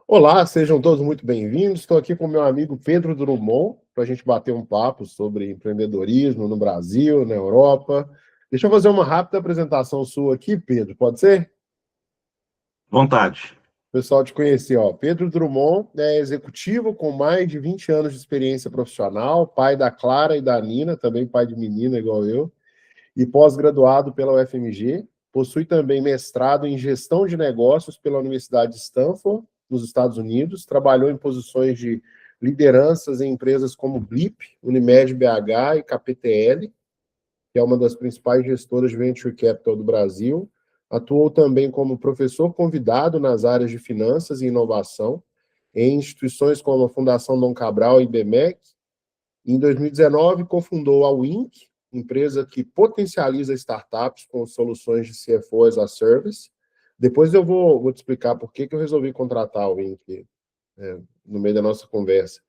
Olá, sejam todos muito bem-vindos. Estou aqui com meu amigo Pedro Drummond para a gente bater um papo sobre empreendedorismo no Brasil, na Europa. Deixa eu fazer uma rápida apresentação sua aqui, Pedro, pode ser? Vontade. Pessoal te conhecer, ó. Pedro Drummond é executivo com mais de 20 anos de experiência profissional, pai da Clara e da Nina, também pai de menina igual eu, e pós-graduado pela UFMG. Possui também mestrado em gestão de negócios pela Universidade de Stanford, nos Estados Unidos. Trabalhou em posições de lideranças em empresas como Blip, Unimed BH e KPTL, que é uma das principais gestoras de venture capital do Brasil. Atuou também como professor convidado nas áreas de finanças e inovação em instituições como a Fundação Dom Cabral e IBMEC. Em 2019, cofundou a Wink, empresa que potencializa startups com soluções de CFO as a Service. Depois eu vou te explicar por que eu resolvi contratar a Wink no meio da nossa conversa.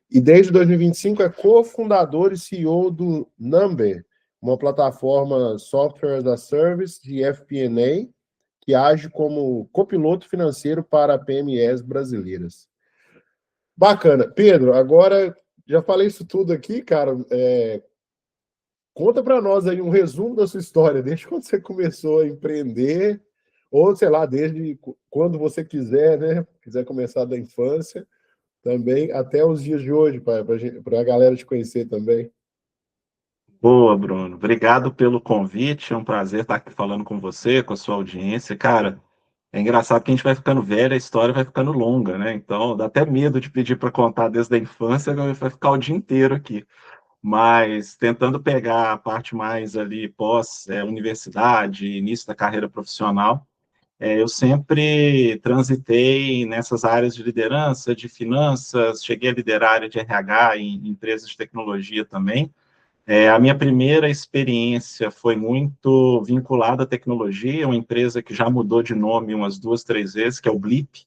E desde 2025 é cofundador e CEO do Number, uma plataforma Software as a Service de FP&A, que age como copiloto financeiro para PMEs brasileiras. Bacana. Pedro, agora já falei isso tudo aqui, cara. Conta para nós aí um resumo da sua história, desde quando você começou a empreender, ou sei lá, desde quando você quiser, né? Quiser começar da infância também, até os dias de hoje, para a galera te conhecer também. Boa, Bruno. Obrigado pelo convite. É um prazer estar aqui falando com você, com a sua audiência. Cara, é engraçado que a gente vai ficando velho, a história vai ficando longa, né? Então, dá até medo de pedir para contar desde a infância, vai ficar o dia inteiro aqui. Mas tentando pegar a parte mais ali pós-universidade, início da carreira profissional, eu sempre transitei nessas áreas de liderança, de finanças, cheguei a liderar a área de RH em empresas de tecnologia também. A minha primeira experiência foi muito vinculada à tecnologia, uma empresa que já mudou de nome umas duas, três vezes, que é o Blip.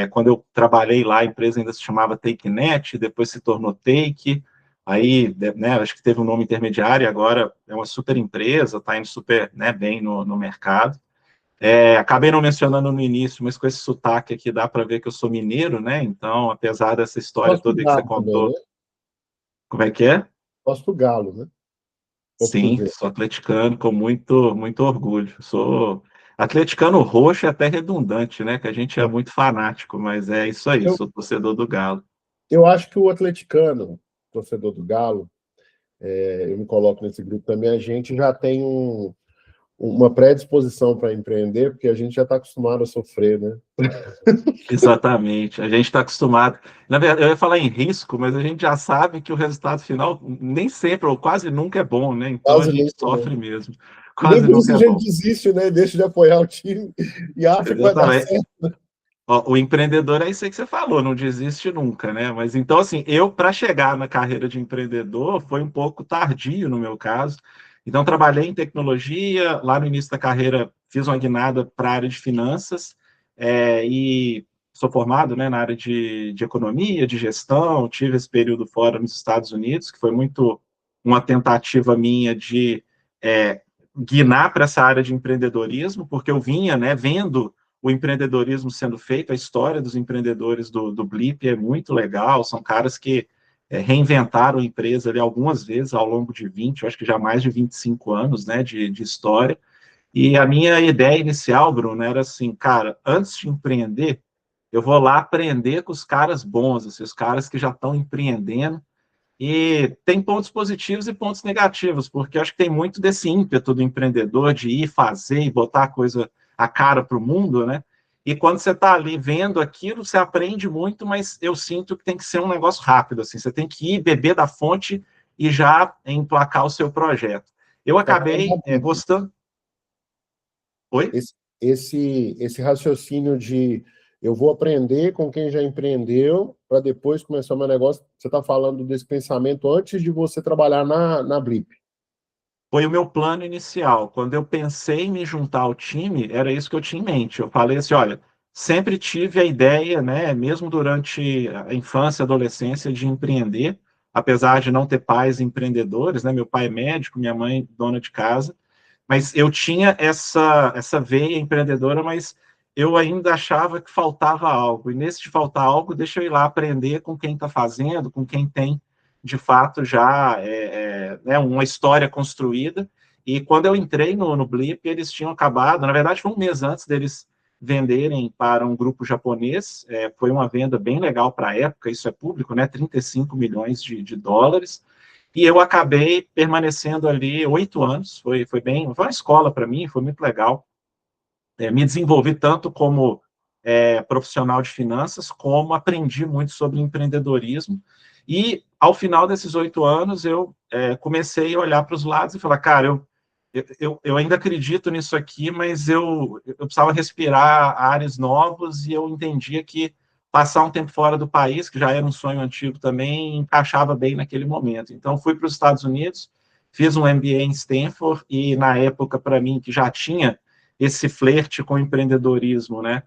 Quando eu trabalhei lá, a empresa ainda se chamava TakeNet, depois se tornou Take, aí, né, acho que teve um nome intermediário, agora é uma super empresa, está indo super, né, bem no mercado. Acabei não mencionando no início, mas com esse sotaque aqui dá para ver que eu sou mineiro, né? Então, apesar dessa história Posso toda que você Galo também, né? contou, como é que é? Posso Galo, né? Sim, Português. sou atleticano com muito, muito orgulho. Sou atleticano roxo é até redundante, né? Que a gente é muito fanático, mas é isso aí, Eu, sou torcedor do Galo. eu acho que o atleticano, torcedor do Galo, eu me coloco nesse grupo também, a gente já tem uma predisposição para empreender, porque a gente já está acostumado a sofrer, né? Exatamente, a gente está acostumado. Na verdade, eu ia falar em risco, mas a gente já sabe que o resultado final nem sempre ou quase nunca é bom, né? Então a Quase gente nunca, né? sofre mesmo, E nem quase por isso nunca a é gente bom. desiste, né? Deixa de apoiar o time e acha que vai dar Exatamente. certo. Ó, o empreendedor é isso aí que você falou, não desiste nunca, né? Mas então, assim, eu, para chegar na carreira de empreendedor, foi um pouco tardio no meu caso. Então, trabalhei em tecnologia, lá no início da carreira, fiz uma guinada para a área de finanças, e sou formado, né, na área de economia, de gestão, tive esse período fora nos Estados Unidos, que foi muito uma tentativa minha de guinar para essa área de empreendedorismo, porque eu vinha, né, vendo o empreendedorismo sendo feito, a história dos empreendedores do Blip é muito legal, são caras que reinventaram a empresa ali algumas vezes ao longo de 20, eu acho que já mais de 25 anos, né, de história. E a minha ideia inicial, Bruno, era assim, cara, antes de empreender, eu vou lá aprender com os caras bons, assim, os caras que já estão empreendendo, e tem pontos positivos e pontos negativos, porque eu acho que tem muito desse ímpeto do empreendedor de ir fazer e botar a coisa, a cara para o mundo, né? E quando você está ali vendo aquilo, você aprende muito, mas eu sinto que tem que ser um negócio rápido, assim, você tem que ir beber da fonte e já emplacar o seu projeto. Eu Tá falando acabei da Bip. gostando. Oi? Esse raciocínio de eu vou aprender com quem já empreendeu para depois começar o meu negócio. Você está falando desse pensamento antes de você trabalhar na Blip. Foi o meu plano inicial. Quando eu pensei em me juntar ao time, era isso que eu tinha em mente. Eu falei assim, olha, sempre tive a ideia, né, mesmo durante a infância e adolescência, de empreender, apesar de não ter pais empreendedores, né, meu pai é médico, minha mãe dona de casa, mas eu tinha essa veia empreendedora, mas eu ainda achava que faltava algo. E nesse de faltar algo, deixa eu ir lá aprender com quem está fazendo, com quem tem, de fato, já né, uma história construída. E quando eu entrei no Blip, eles tinham acabado, na verdade, foi um mês antes deles venderem para um grupo japonês. Foi uma venda bem legal para a época, isso é público, né? 35 milhões de dólares. E eu acabei permanecendo ali 8 anos. Foi uma escola para mim, foi muito legal. Me desenvolvi tanto como profissional de finanças, como aprendi muito sobre empreendedorismo. E, ao final desses 8 anos, eu comecei a olhar para os lados e falar, cara, eu ainda acredito nisso aqui, mas eu precisava respirar ares novos e eu entendia que passar um tempo fora do país, que já era um sonho antigo também, encaixava bem naquele momento. Então, fui para os Estados Unidos, fiz um MBA em Stanford e, na época, para mim, que já tinha esse flerte com o empreendedorismo, né?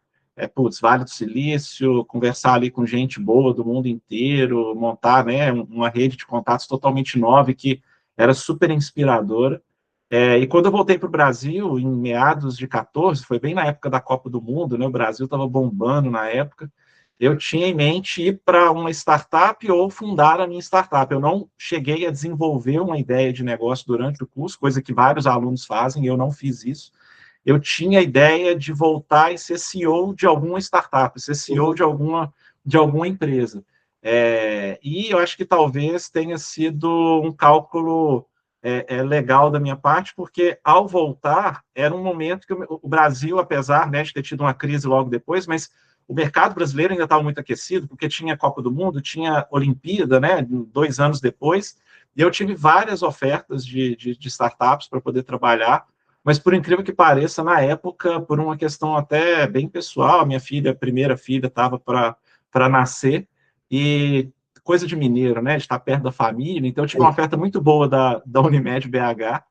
Vale do Silício, conversar ali com gente boa do mundo inteiro, montar, né, uma rede de contatos totalmente nova que era super inspiradora. E quando eu voltei para o Brasil, em meados de 14, foi bem na época da Copa do Mundo, né? O Brasil estava bombando na época. Eu tinha em mente ir para uma startup ou fundar a minha startup. Eu não cheguei a desenvolver uma ideia de negócio durante o curso, coisa que vários alunos fazem, eu não fiz isso. Eu tinha a ideia de voltar e ser CEO de alguma startup, ser CEO de alguma empresa. E eu acho que talvez tenha sido um cálculo legal da minha parte, porque ao voltar, era um momento que o Brasil, apesar, né, de ter tido uma crise logo depois, mas o mercado brasileiro ainda estava muito aquecido, porque tinha Copa do Mundo, tinha Olimpíada, né, 2 anos depois, e eu tive várias ofertas de startups para poder trabalhar, mas por incrível que pareça, na época, por uma questão até bem pessoal, a minha filha, a primeira filha, estava para nascer, e coisa de mineiro, né, de estar perto da família, então eu tive uma oferta muito boa da Unimed BH,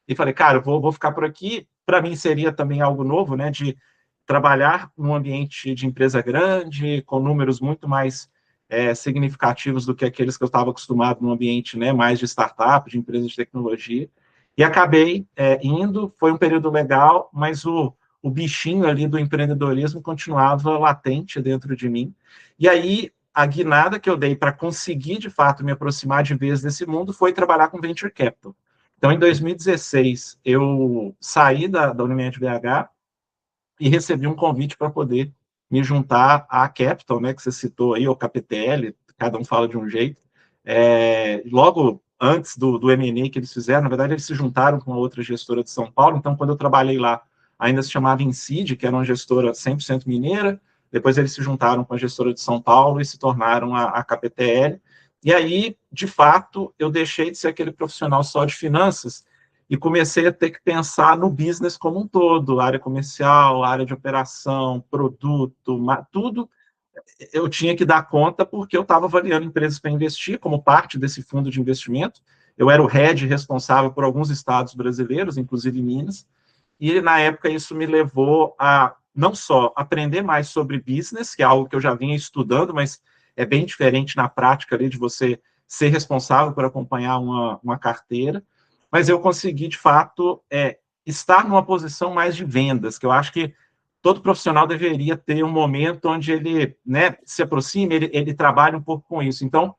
e falei, cara, vou ficar por aqui. Para mim seria também algo novo, né, de trabalhar num ambiente de empresa grande, com números muito mais significativos do que aqueles que eu estava acostumado no ambiente, né, mais de startup, de empresa de tecnologia, e acabei indo. Foi um período legal, mas o bichinho ali do empreendedorismo continuava latente dentro de mim, e aí a guinada que eu dei para conseguir, de fato, me aproximar de vez desse mundo foi trabalhar com Venture Capital. Então, em 2016, eu saí da Unimed BH e recebi um convite para poder me juntar à Capital, né, que você citou aí, ou KPTL, cada um fala de um jeito. Logo antes do M&A que eles fizeram, na verdade, eles se juntaram com a outra gestora de São Paulo. Então, quando eu trabalhei lá, ainda se chamava Incide, que era uma gestora 100% mineira. Depois eles se juntaram com a gestora de São Paulo e se tornaram a KPTL. E aí, de fato, eu deixei de ser aquele profissional só de finanças e comecei a ter que pensar no business como um todo, área comercial, área de operação, produto, tudo eu tinha que dar conta, porque eu estava avaliando empresas para investir como parte desse fundo de investimento. Eu era o head responsável por alguns estados brasileiros, inclusive Minas, e na época isso me levou a não só aprender mais sobre business, que é algo que eu já vinha estudando, mas é bem diferente na prática ali de você ser responsável por acompanhar uma carteira, mas eu consegui, de fato, estar numa posição mais de vendas, que eu acho que todo profissional deveria ter um momento onde ele, né, se aproxime, ele trabalha um pouco com isso. Então,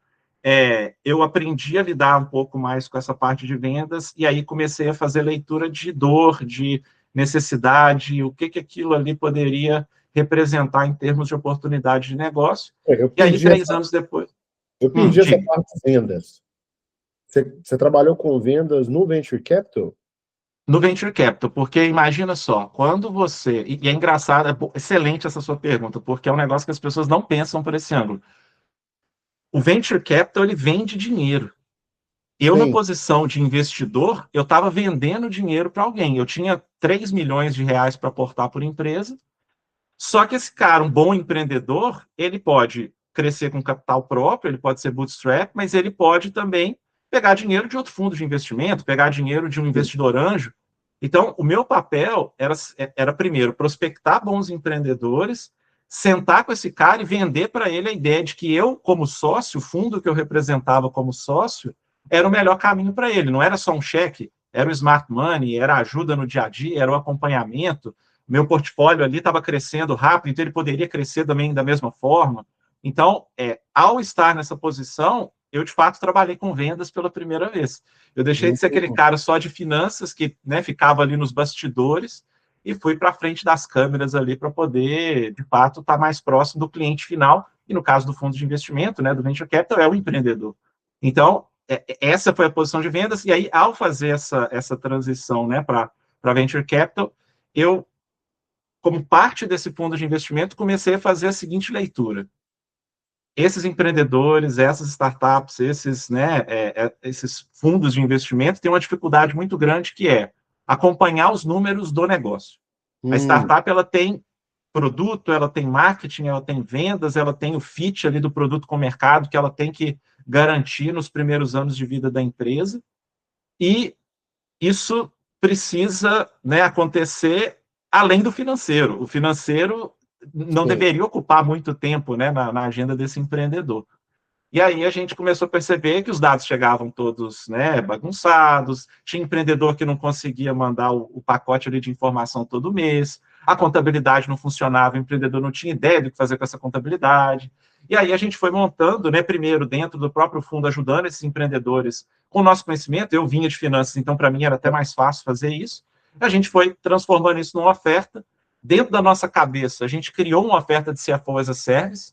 eu aprendi a lidar um pouco mais com essa parte de vendas, e aí comecei a fazer leitura de dor, de necessidade, o que aquilo ali poderia representar em termos de oportunidade de negócio. E aí, 3 anos depois... Eu perdi essa parte de vendas. Você trabalhou com vendas no Venture Capital? No Venture Capital, porque imagina só, quando você... E é engraçado, excelente essa sua pergunta, porque é um negócio que as pessoas não pensam por esse ângulo. O Venture Capital, ele vende dinheiro. Eu, na posição de investidor, eu estava vendendo dinheiro para alguém. Eu tinha 3 milhões de reais para aportar por empresa, só que esse cara, um bom empreendedor, ele pode crescer com capital próprio, ele pode ser bootstrap, mas ele pode também pegar dinheiro de outro fundo de investimento, pegar dinheiro de um investidor anjo. Então, o meu papel era primeiro, prospectar bons empreendedores, sentar com esse cara e vender para ele a ideia de que eu, como sócio, o fundo que eu representava como sócio, era o melhor caminho para ele. Não era só um cheque, era o smart money, era ajuda no dia a dia, era o acompanhamento, meu portfólio ali estava crescendo rápido, então ele poderia crescer também da mesma forma. Então, ao estar nessa posição, eu, de fato, trabalhei com vendas pela primeira vez. Eu deixei de ser aquele cara só de finanças que, né, ficava ali nos bastidores e fui para frente das câmeras ali para poder, de fato, estar mais próximo do cliente final, e no caso do fundo de investimento, né, do Venture Capital, é o empreendedor. Então, essa foi a posição de vendas, e aí, ao fazer essa transição, né, para Venture Capital, eu, como parte desse fundo de investimento, comecei a fazer a seguinte leitura: esses empreendedores, essas startups, esses, né, esses fundos de investimento têm uma dificuldade muito grande, que é acompanhar os números do negócio. A startup, ela tem produto, ela tem marketing, ela tem vendas, ela tem o fit ali do produto com o mercado que ela tem que garantir nos primeiros anos de vida da empresa, e isso precisa, né, acontecer além do financeiro. O financeiro não deveria ocupar muito tempo, né, na agenda desse empreendedor. E aí a gente começou a perceber que os dados chegavam todos, né, bagunçados, tinha empreendedor que não conseguia mandar o pacote ali de informação todo mês, a contabilidade não funcionava, o empreendedor não tinha ideia do que fazer com essa contabilidade. E aí a gente foi montando, né, primeiro dentro do próprio fundo, ajudando esses empreendedores com o nosso conhecimento. Eu vinha de finanças, então para mim era até mais fácil fazer isso. A gente foi transformando isso numa oferta. Dentro da nossa cabeça, a gente criou uma oferta de CFO as a Service,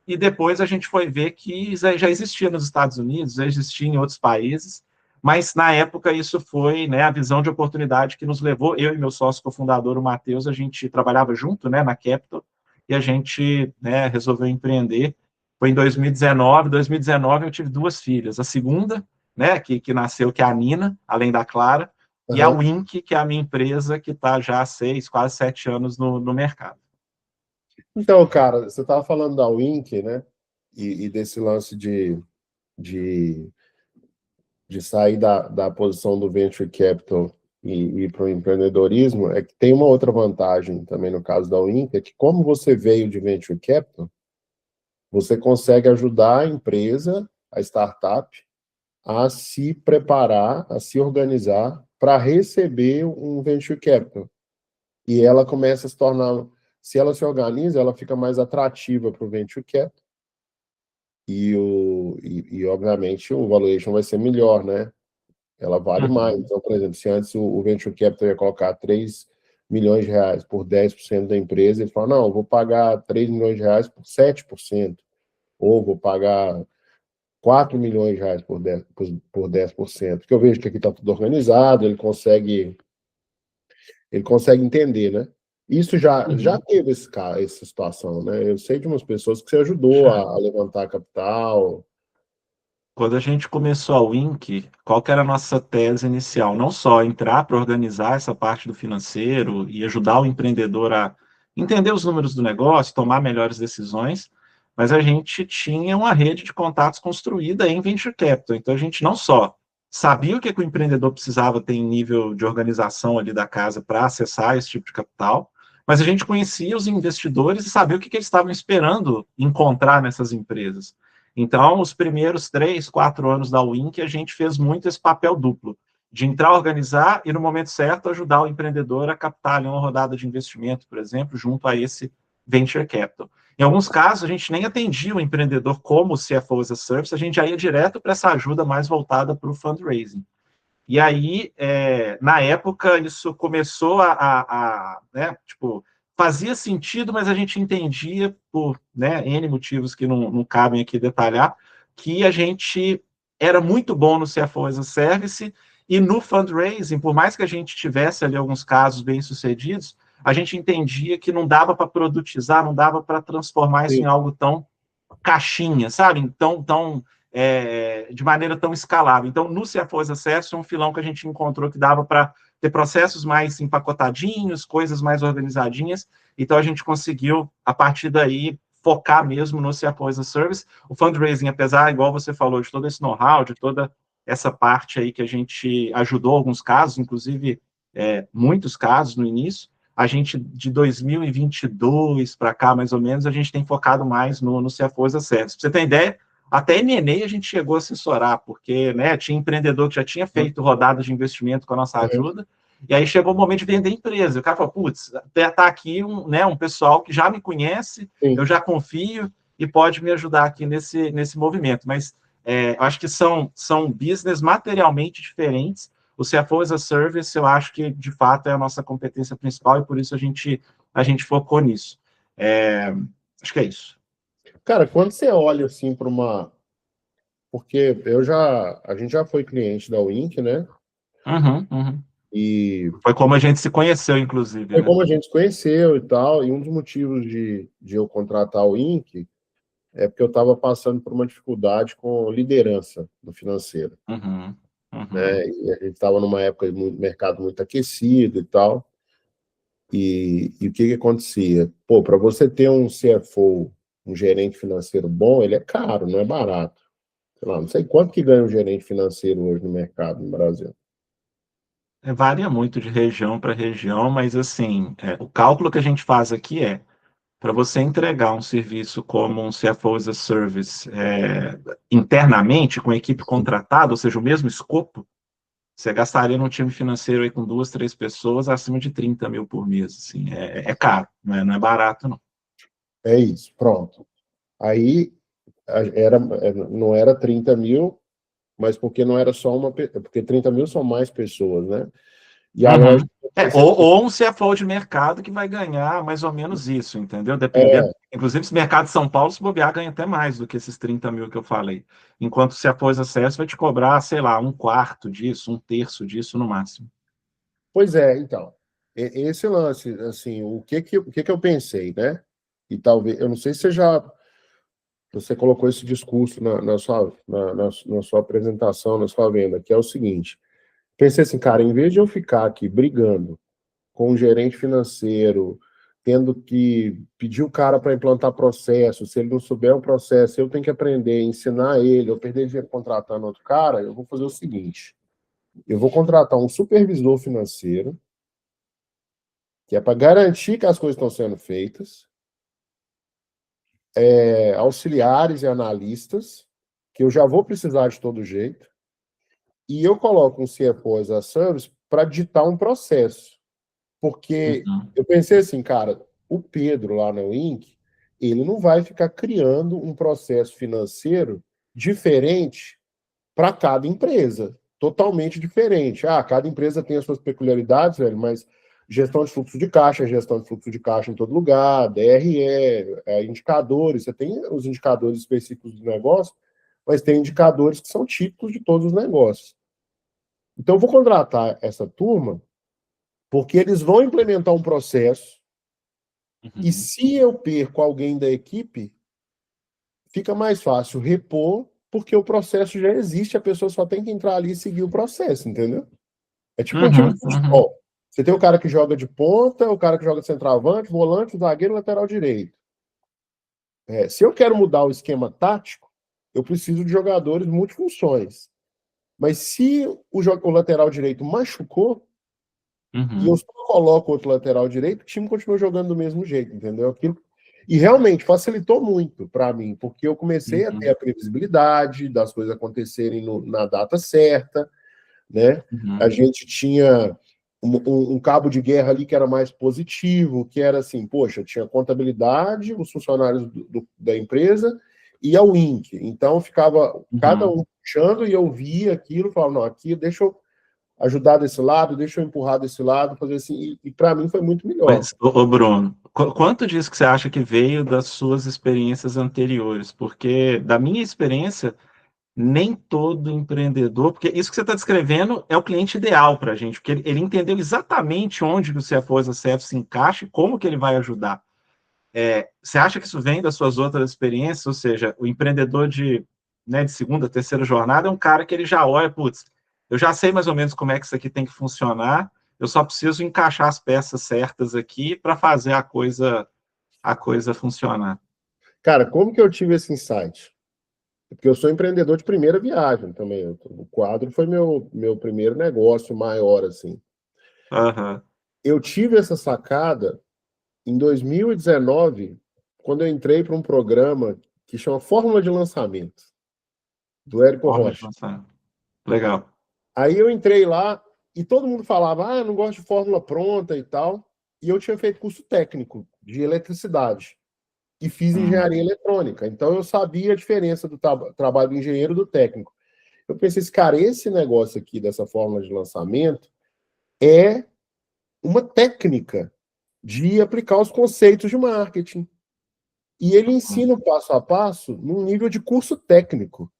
e depois a gente foi ver que já existia nos Estados Unidos, já existia em outros países, mas na época isso foi, né, a visão de oportunidade que nos levou, eu e meu sócio cofundador, o Matheus, a gente trabalhava junto, né, na Capital, e a gente, né, resolveu empreender. Foi em 2019. 2019 eu tive duas filhas, a segunda, né, que nasceu, que é a Nina, além da Clara, e a Wink, que é a minha empresa, que está já há 6, quase 7 anos no mercado. Então, cara, você estava falando da Wink, né? E desse lance de, de sair da posição do venture capital e ir para o empreendedorismo, é que tem uma outra vantagem também no caso da Wink, é que como você veio de venture capital, você consegue ajudar a empresa, a startup, a se preparar, a se organizar para receber um venture capital. E ela começa a se tornar, se ela se organiza, ela fica mais atrativa para o venture capital. E, obviamente, o valuation vai ser melhor, né? Ela vale mais. Então, por exemplo, se antes o venture capital ia colocar 3 milhões de reais por 10% da empresa, ele fala, não, eu vou pagar 3 milhões de reais por 7%, ou vou pagar 4 milhões de reais por 10%, porque eu vejo que aqui está tudo organizado, ele consegue entender, né? Isso já teve essa situação, né? Eu sei de umas pessoas que você ajudou a levantar capital. Quando a gente começou a Wink, qual que era a nossa tese inicial? Não só entrar para organizar essa parte do financeiro e ajudar o empreendedor a entender os números do negócio, tomar melhores decisões, mas a gente tinha uma rede de contatos construída em Venture Capital. Então, a gente não só sabia o que o empreendedor precisava ter em nível de organização ali da casa para acessar esse tipo de capital, mas a gente conhecia os investidores e sabia o que eles estavam esperando encontrar nessas empresas. Então, os primeiros 3, 4 anos da Wink, a gente fez muito esse papel duplo, de entrar, organizar e, no momento certo, ajudar o empreendedor a captar ali uma rodada de investimento, por exemplo, junto a esse Venture Capital. Em alguns casos, a gente nem atendia o empreendedor como CFO as a Service, a gente já ia direto para essa ajuda mais voltada para o fundraising. E aí, na época, isso começou né, tipo, fazia sentido, mas a gente entendia, por, né, N motivos que não cabem aqui detalhar, que a gente era muito bom no CFO as a Service, e no fundraising, por mais que a gente tivesse ali alguns casos bem-sucedidos, a gente entendia que não dava para produtizar, não dava para transformar isso em algo tão caixinha, sabe? De maneira tão escalável. Então, no CFO as a Service, é um filão que a gente encontrou que dava para ter processos mais empacotadinhos, coisas mais organizadinhas. Então, a gente conseguiu, a partir daí, focar mesmo no CFO as a Service. O fundraising, apesar, igual você falou, de todo esse know-how, de toda essa parte aí que a gente ajudou alguns casos, inclusive muitos casos no início, a gente, de 2022 para cá, mais ou menos, a gente tem focado mais no CFO as a Service. Para você ter ideia, até M&A a gente chegou a assessorar, porque, né, tinha empreendedor que já tinha feito rodadas de investimento com a nossa ajuda, E aí chegou o momento de vender a empresa. O cara falou, putz, tá aqui um pessoal que já me conhece, Sim. eu já confio e pode me ajudar aqui nesse movimento. Mas eu acho que são business materialmente diferentes. O CFO as a Service, eu acho que, de fato, é a nossa competência principal e por isso a gente focou nisso. Acho que é isso. Cara, quando você olha assim para uma. Porque a gente já foi cliente da Wink, né? Uhum, uhum. E Foi como a gente se conheceu, inclusive, foi né? como a gente se conheceu e tal. E um dos motivos de eu contratar o Wink é porque eu estava passando por uma dificuldade com liderança no financeiro, Uhum, uhum. né? E a gente estava numa época de mercado muito aquecido e tal. E o que acontecia? Pô, para você ter um CFO, um gerente financeiro bom, ele é caro, não é barato. Sei lá, não sei quanto que ganha um gerente financeiro hoje no mercado no Brasil. Varia muito de região para região, mas assim, o cálculo que a gente faz aqui para você entregar um serviço como um CFO as a Service internamente, com equipe contratada, ou seja, o mesmo escopo, você gastaria num time financeiro aí com 2, 3 pessoas acima de 30 mil por mês. Assim, é caro, não é barato, não. É isso, pronto. Aí não era 30 mil, mas porque não era só uma. Porque 30 mil são mais pessoas, né? E a Uhum. lógica Ou um CFO de mercado que vai ganhar mais ou menos isso, entendeu? Dependendo. é, Inclusive, esse mercado de São Paulo, se bobear, ganha até mais do que esses 30 mil que eu falei. Enquanto o CFO as a Service vai te cobrar, sei lá, um quarto disso, um terço disso no máximo. pois é, então. Esse lance, assim, o que eu pensei, né? E talvez, eu não sei se você colocou esse discurso na sua apresentação, na sua venda, que é o seguinte: pensei assim, cara, em vez de eu ficar aqui brigando com o gerente financeiro, tendo que pedir o cara para implantar processo, se ele não souber o processo, eu tenho que aprender, ensinar ele, eu perder dinheiro contratando outro cara, eu vou fazer o seguinte: eu vou contratar um supervisor financeiro, que é para garantir que as coisas estão sendo feitas, auxiliares e analistas, que eu já vou precisar de todo jeito, e eu coloco um CFO as a Service para ditar um processo. Porque Uhum. eu pensei assim, cara, o Pedro lá na Wink, ele não vai ficar criando um processo financeiro diferente para cada empresa, totalmente diferente. Ah, cada empresa tem as suas peculiaridades, velho, mas gestão de fluxo de caixa, gestão de fluxo de caixa em todo lugar, DRE, indicadores, você tem os indicadores específicos do negócio, mas tem indicadores que são típicos de todos os negócios. Então, eu vou contratar essa turma porque eles vão implementar um processo e Uhum. se eu perco alguém da equipe, fica mais fácil repor, porque o processo já existe, a pessoa só tem que entrar ali e seguir o processo, entendeu? É tipo um time Uhum. de Uhum. futebol. Você tem o cara que joga de ponta, o cara que joga de centroavante, volante, zagueiro, lateral direito. Se eu quero mudar o esquema tático, eu preciso de jogadores multifunções. Mas se o lateral direito machucou, e eu Uhum. só coloco outro lateral direito, o time continua jogando do mesmo jeito, entendeu? E realmente facilitou muito para mim, porque eu comecei a ter Uhum. a previsibilidade das coisas acontecerem na data certa, né? A Uhum. gente tinha um cabo de guerra ali que era mais positivo, que era assim, poxa, tinha contabilidade, os funcionários da empresa e a Wink. Então ficava cada Uhum. um puxando e eu via aquilo, falava, não, aqui deixa eu ajudar desse lado, deixa eu empurrar desse lado, fazer assim, e para mim foi muito melhor. Mas, Bruno, quanto disso que você acha que veio das suas experiências anteriores? Porque, da minha experiência, nem todo empreendedor, porque isso que você está descrevendo é o cliente ideal para a gente, porque ele entendeu exatamente onde que o CFO as a Service se encaixa e como que ele vai ajudar. Você acha que isso vem das suas outras experiências? Ou seja, o empreendedor de segunda, terceira jornada é um cara que ele já olha, putz, eu já sei mais ou menos como é que isso aqui tem que funcionar, eu só preciso encaixar as peças certas aqui para fazer a coisa funcionar. Cara, como que eu tive esse insight? Porque eu sou empreendedor de primeira viagem também. O quadro foi meu primeiro negócio maior, assim. Aham. Eu tive essa sacada em 2019, quando eu entrei para um programa que chama Fórmula de Lançamento, do Érico Forma de Rocha. lançar. Legal. Aí eu entrei lá E todo mundo falava, eu não gosto de fórmula pronta e tal. E eu tinha feito curso técnico de eletricidade e fiz engenharia eletrônica. Então eu sabia a diferença do trabalho do engenheiro e do técnico. Eu pensei, cara, esse negócio aqui dessa fórmula de lançamento é uma técnica de aplicar os conceitos de marketing. E ele ensina o passo a passo num nível de curso técnico.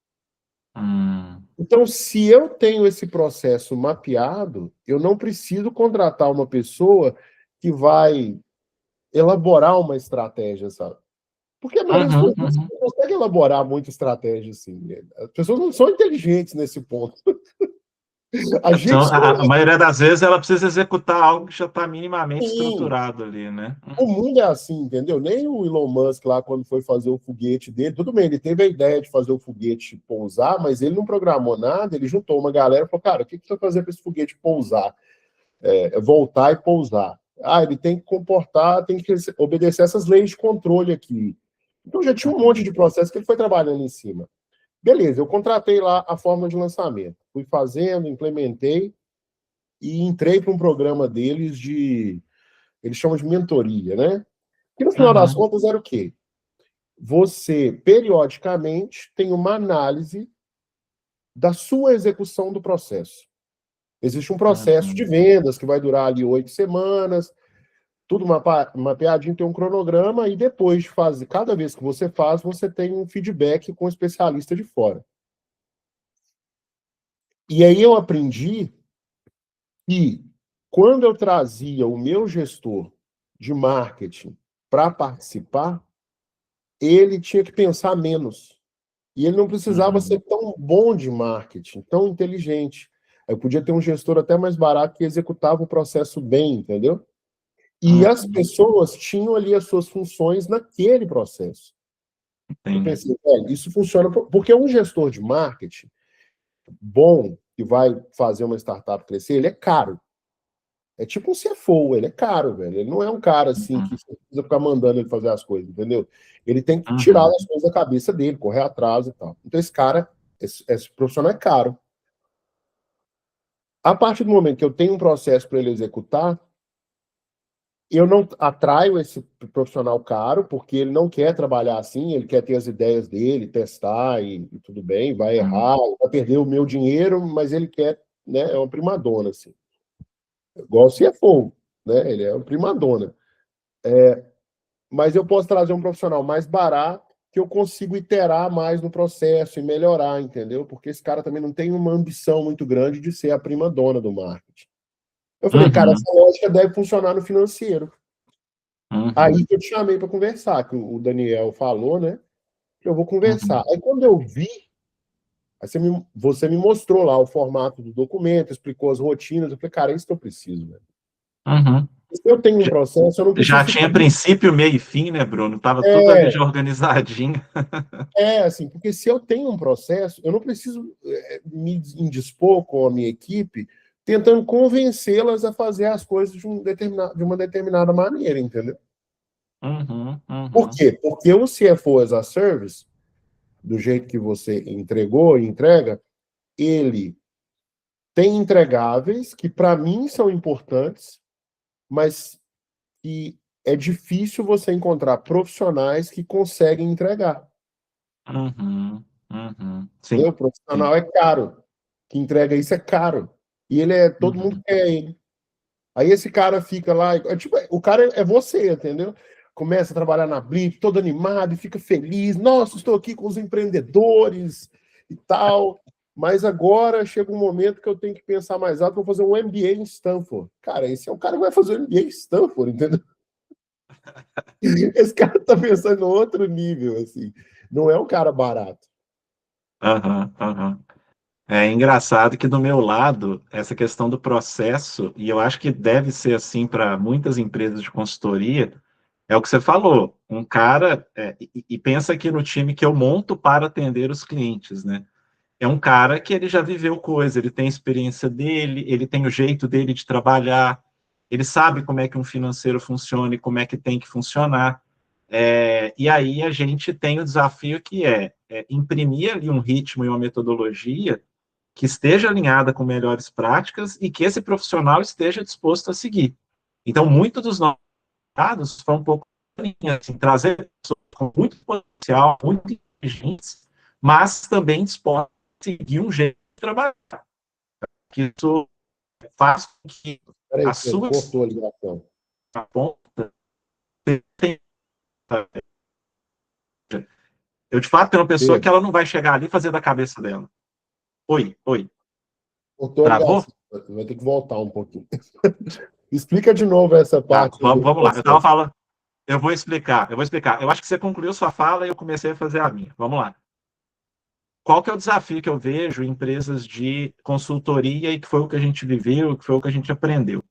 Então, se eu tenho esse processo mapeado, eu não preciso contratar uma pessoa que vai elaborar uma estratégia, sabe? Porque a maioria das pessoas não consegue elaborar muita estratégia assim. As pessoas não são inteligentes nesse ponto. Então, a maioria das vezes ela precisa executar algo que já está minimamente estruturado ali, né? O mundo é assim, entendeu? Nem o Elon Musk lá, quando foi fazer o foguete dele, tudo bem, ele teve a ideia de fazer o foguete pousar, mas ele não programou nada, ele juntou uma galera e falou, cara, o que você vai fazer para esse foguete pousar? Voltar e pousar. Ele tem que comportar, tem que obedecer essas leis de controle aqui. Então já tinha um monte de processo que ele foi trabalhando em cima. Beleza, eu contratei lá a forma de lançamento. Fui fazendo, implementei e entrei para um programa deles eles chamam de mentoria, né? Que no final das contas era o quê? Você, periodicamente, tem uma análise da sua execução do processo. Existe um processo de vendas que vai durar ali 8 semanas, tudo mapeadinho, tem um cronograma, e depois de fazer, cada vez que você faz, você tem um feedback com um especialista de fora. E aí eu aprendi que quando eu trazia o meu gestor de marketing para participar, ele tinha que pensar menos. E ele não precisava ser tão bom de marketing, tão inteligente. Eu podia ter um gestor até mais barato que executava o processo bem, entendeu? E as pessoas tinham ali as suas funções naquele processo. Eu pensei, isso funciona porque um gestor de marketing bom, que vai fazer uma startup crescer, ele é caro. É tipo um CFO, ele é caro, velho. Ele não é um cara assim que você precisa ficar mandando ele fazer as coisas, entendeu? Ele tem que tirar as coisas da cabeça dele, correr atrás e tal. Então esse cara, esse profissional é caro. A partir do momento que eu tenho um processo para ele executar, eu não atraio esse profissional caro, porque ele não quer trabalhar assim, ele quer ter as ideias dele, testar e tudo bem, vai errar, vai perder o meu dinheiro, mas ele quer, né, é uma primadona, assim. Igual o CFO, né, ele é uma primadona. Mas eu posso trazer um profissional mais barato, que eu consigo iterar mais no processo e melhorar, entendeu? Porque esse cara também não tem uma ambição muito grande de ser a primadona do marketing. Eu falei, cara, essa lógica deve funcionar no financeiro. Aí que eu te chamei para conversar, que o Daniel falou, né? Que eu vou conversar. Aí quando eu vi, aí você me mostrou lá o formato do documento, explicou as rotinas. Eu falei, cara, é isso que eu preciso, velho. Se eu tenho um processo, eu não preciso. Já tinha princípio, meio e fim, né, Bruno? Tava tudo ali já organizadinho. Assim, porque se eu tenho um processo, eu não preciso me indispor com a minha equipe tentando convencê-las a fazer as coisas de uma determinada maneira, entendeu? Por quê? Porque o CFO as a Service, do jeito que você entregou e entrega, ele tem entregáveis que, para mim, são importantes, mas que é difícil você encontrar profissionais que conseguem entregar. Sim, O profissional é caro. Que entrega isso é caro. E todo mundo quer ele. Aí esse cara fica lá, o cara é você, entendeu? Começa a trabalhar na Blip, todo animado e fica feliz. Nossa, estou aqui com os empreendedores e tal. Mas agora chega um momento que eu tenho que pensar mais alto, vou fazer um MBA em Stanford. Cara, esse é o cara que vai fazer um MBA em Stanford, entendeu? Esse cara tá pensando em outro nível, assim. Não é um cara barato. É engraçado que do meu lado, essa questão do processo, e eu acho que deve ser assim para muitas empresas de consultoria, é o que você falou, um cara, e pensa aqui no time que eu monto para atender os clientes, né? É um cara que ele já viveu coisa, ele tem a experiência dele, ele tem o jeito dele de trabalhar, ele sabe como é que um financeiro funciona e como é que tem que funcionar. E aí a gente tem o desafio que é imprimir ali um ritmo e uma metodologia que esteja alinhada com melhores práticas e que esse profissional esteja disposto a seguir. Então, muito dos nossos dados foi um pouco assim, trazer pessoas com muito potencial, muito inteligentes, mas também dispostas a seguir um jeito de trabalhar. Que isso faz com que Peraí, a Pedro, sua cortou a ligação. ponta tenha. Eu, de fato, tenho uma pessoa que Pedro, ela não vai chegar ali e fazer da cabeça dela. Oi, oi. cortou a Travou? ligação. Vai ter que voltar um pouquinho. Explica de novo essa Tá, parte do vamos lá. Eu estava processo. falando. Eu vou explicar. Eu acho que você concluiu sua fala e eu comecei a fazer a minha. Vamos lá. Qual que é o desafio que eu vejo em empresas de consultoria e que foi o que a gente viveu, que foi o que a gente aprendeu?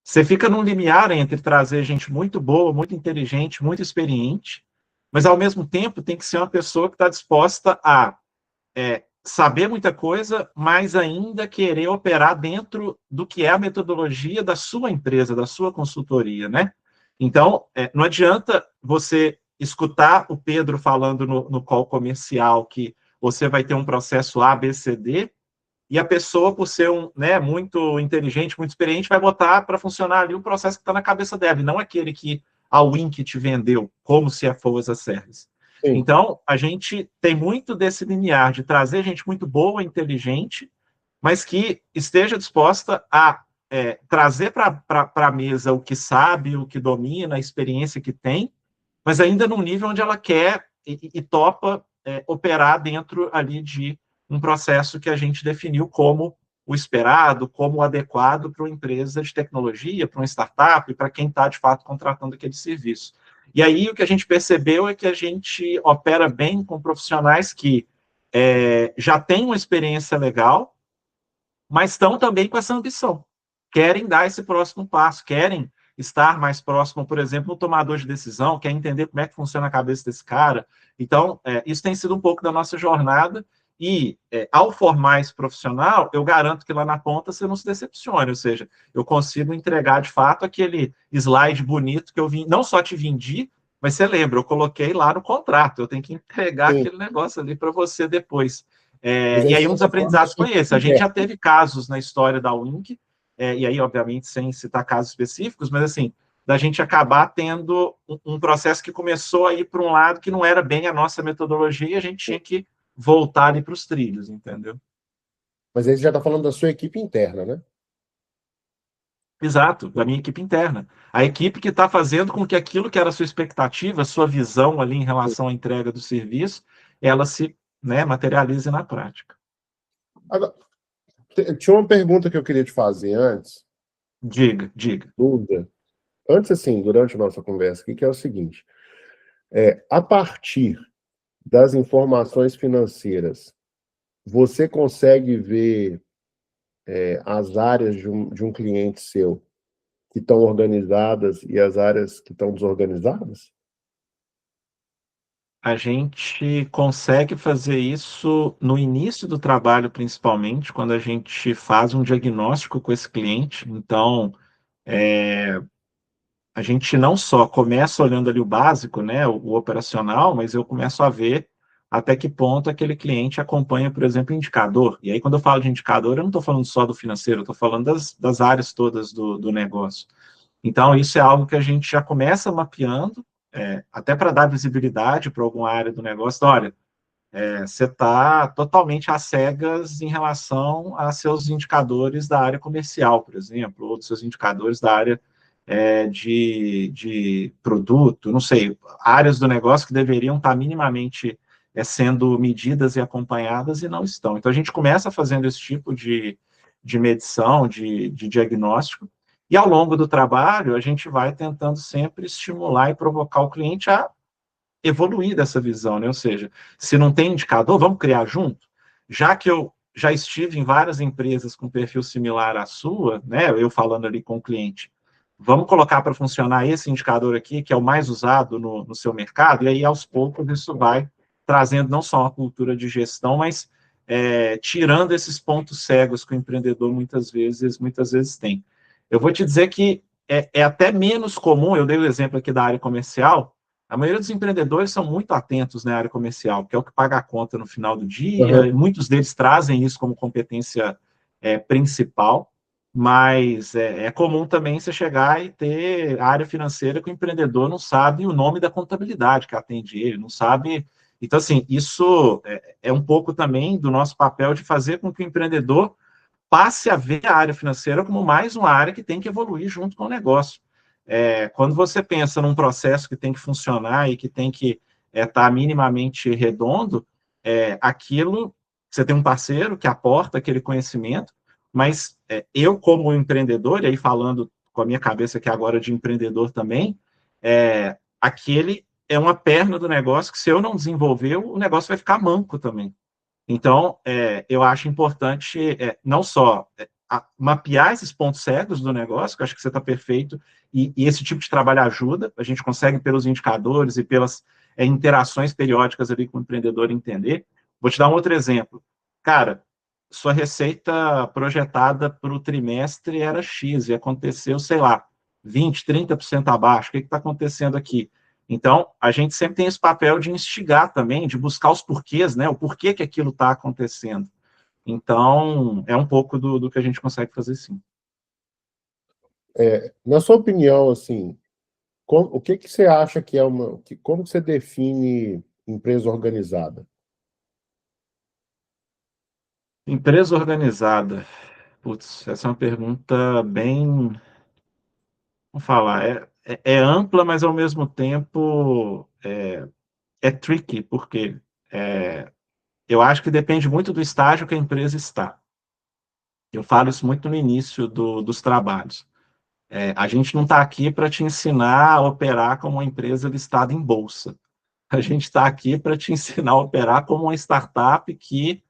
Você fica num limiar entre trazer gente muito boa, muito inteligente, muito experiente, mas ao mesmo tempo tem que ser uma pessoa que está disposta a saber muita coisa, mas ainda querer operar dentro do que é a metodologia da sua empresa, da sua consultoria, né? Então, não adianta você escutar o Pedro falando no call comercial que você vai ter um processo A, B, C, D, e a pessoa, por ser muito inteligente, muito experiente, vai botar para funcionar ali o processo que está na cabeça dela, e não aquele que a Wink te vendeu, como se for as a service. Sim, Então, a gente tem muito desse linear de trazer gente muito boa, inteligente, mas que esteja disposta a trazer para a mesa o que sabe, o que domina, a experiência que tem, mas ainda num nível onde ela quer e topa operar dentro ali de um processo que a gente definiu como o esperado, como o adequado para uma empresa de tecnologia, para uma startup, para quem está, de fato, contratando aquele serviço. E aí o que a gente percebeu é que a gente opera bem com profissionais que já têm uma experiência legal, mas estão também com essa ambição. Querem dar esse próximo passo, querem estar mais próximo, por exemplo, no tomador de decisão, quer entender como é que funciona a cabeça desse cara. Então, isso tem sido um pouco da nossa jornada e, ao formar esse profissional, eu garanto que lá na ponta você não se decepcione, ou seja, eu consigo entregar, de fato, aquele slide bonito que eu vim, não só te vendi, mas você lembra, eu coloquei lá no contrato, eu tenho que entregar sim. aquele negócio ali para você depois. Mas E aí aí você um dos está falando da aprendizados sua foi equipe esse. A gente já interna. teve casos na história da Wink, e aí, obviamente, sem citar casos específicos, mas assim, da gente acabar tendo um processo que começou a ir para um lado que não era bem a nossa metodologia e a gente tinha que voltar ali para os trilhos, entendeu? Mas aí você já está falando da sua equipe interna, né? Exato, da minha equipe interna. A equipe que está fazendo com que aquilo que era a sua expectativa, a sua visão ali em relação à entrega do serviço, ela se materialize na prática. Agora, tinha uma pergunta que eu queria te fazer antes, Diga, diga. dúvida. Antes, assim, durante a nossa conversa aqui, que é o seguinte: a partir das informações financeiras, você consegue ver as áreas de um cliente seu que estão organizadas e as áreas que estão desorganizadas? A gente consegue fazer isso no início do trabalho, principalmente, quando a gente faz um diagnóstico com esse cliente. Então, a gente não só começa olhando ali o básico, né, o operacional, mas eu começo a ver até que ponto aquele cliente acompanha, por exemplo, indicador. E aí, quando eu falo de indicador, eu não estou falando só do financeiro, eu estou falando das áreas todas do negócio. Então, isso é algo que a gente já começa mapeando, até para dar visibilidade para alguma área do negócio. Então, olha, você está totalmente às cegas em relação a seus indicadores da área comercial, por exemplo, ou dos seus indicadores da área de produto, não sei, áreas do negócio que deveriam estar minimamente sendo medidas e acompanhadas e não estão. Então, a gente começa fazendo esse tipo de medição, de diagnóstico, e ao longo do trabalho, a gente vai tentando sempre estimular e provocar o cliente a evoluir dessa visão, né? Ou seja, se não tem indicador, vamos criar junto? Já que eu já estive em várias empresas com perfil similar à sua, né? Eu falando ali com o cliente, vamos colocar para funcionar esse indicador aqui, que é o mais usado no seu mercado, e aí aos poucos isso vai trazendo não só uma cultura de gestão, mas tirando esses pontos cegos que o empreendedor muitas vezes tem. Eu vou te dizer que é até menos comum, eu dei o exemplo aqui da área comercial, a maioria dos empreendedores são muito atentos na área comercial, que é o que paga a conta no final do dia, Uhum. e muitos deles trazem isso como competência principal, mas é comum também você chegar e ter área financeira que o empreendedor não sabe o nome da contabilidade que atende ele, não sabe. Então, assim, isso é um pouco também do nosso papel de fazer com que o empreendedor passe a ver a área financeira como mais uma área que tem que evoluir junto com o negócio. Quando você pensa num processo que tem que funcionar e que tem que estar minimamente redondo, aquilo, você tem um parceiro que aporta aquele conhecimento, mas eu, como empreendedor, e aí falando com a minha cabeça aqui agora de empreendedor também, aquele é uma perna do negócio que, se eu não desenvolver, o negócio vai ficar manco também. Então, eu acho importante não só mapear esses pontos cegos do negócio, que eu acho que você está perfeito, e esse tipo de trabalho ajuda, a gente consegue, pelos indicadores e pelas interações periódicas ali com o empreendedor, entender. Vou te dar um outro exemplo. Cara, sua receita projetada para o trimestre era X, e aconteceu, sei lá, 20, 30% abaixo. O que está acontecendo aqui? Então, a gente sempre tem esse papel de instigar também, de buscar os porquês, né? O porquê que aquilo está acontecendo. Então, é um pouco do que a gente consegue fazer, sim. Na sua opinião, assim, o que que você acha que é como você define empresa organizada? Empresa organizada. Putz, essa é uma pergunta bem, vamos falar, é ampla, mas ao mesmo tempo é tricky, porque eu acho que depende muito do estágio que a empresa está. Eu falo isso muito no início dos trabalhos. A gente não está aqui para te ensinar a operar como uma empresa listada em bolsa. A gente está aqui para te ensinar a operar como uma startup que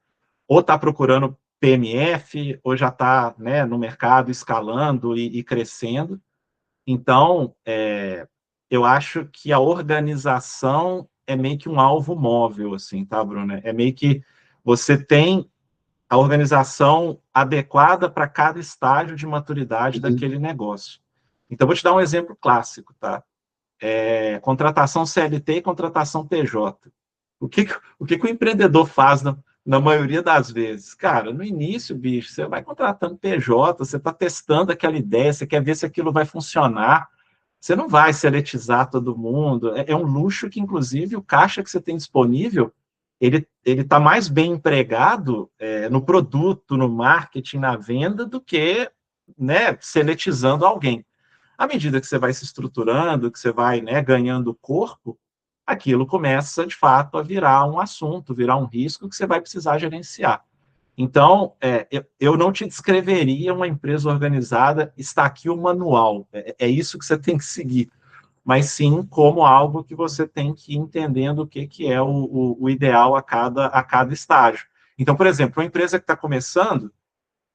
ou está procurando PMF, ou já está, né, no mercado escalando e crescendo. Então, eu acho que a organização é meio que um alvo móvel, assim, tá, Bruno? É meio que você tem a organização adequada para cada estágio de maturidade Uhum. daquele negócio. Então, vou te dar um exemplo clássico, tá? Contratação CLT e contratação PJ. O que o empreendedor faz na maioria das vezes? Cara, no início, bicho, você vai contratando PJ, você está testando aquela ideia, você quer ver se aquilo vai funcionar. Você não vai seletizar todo mundo. É um luxo que, inclusive, o caixa que você tem disponível, ele está mais bem empregado no produto, no marketing, na venda, do que, né, seletizando alguém. À medida que você vai se estruturando, que você vai, né, ganhando corpo, aquilo começa, de fato, a virar um assunto, virar um risco que você vai precisar gerenciar. Então, eu não te descreveria uma empresa organizada, está aqui o manual, é isso que você tem que seguir, mas sim como algo que você tem que ir entendendo o que é o ideal a cada estágio. Então, por exemplo, uma empresa que está começando,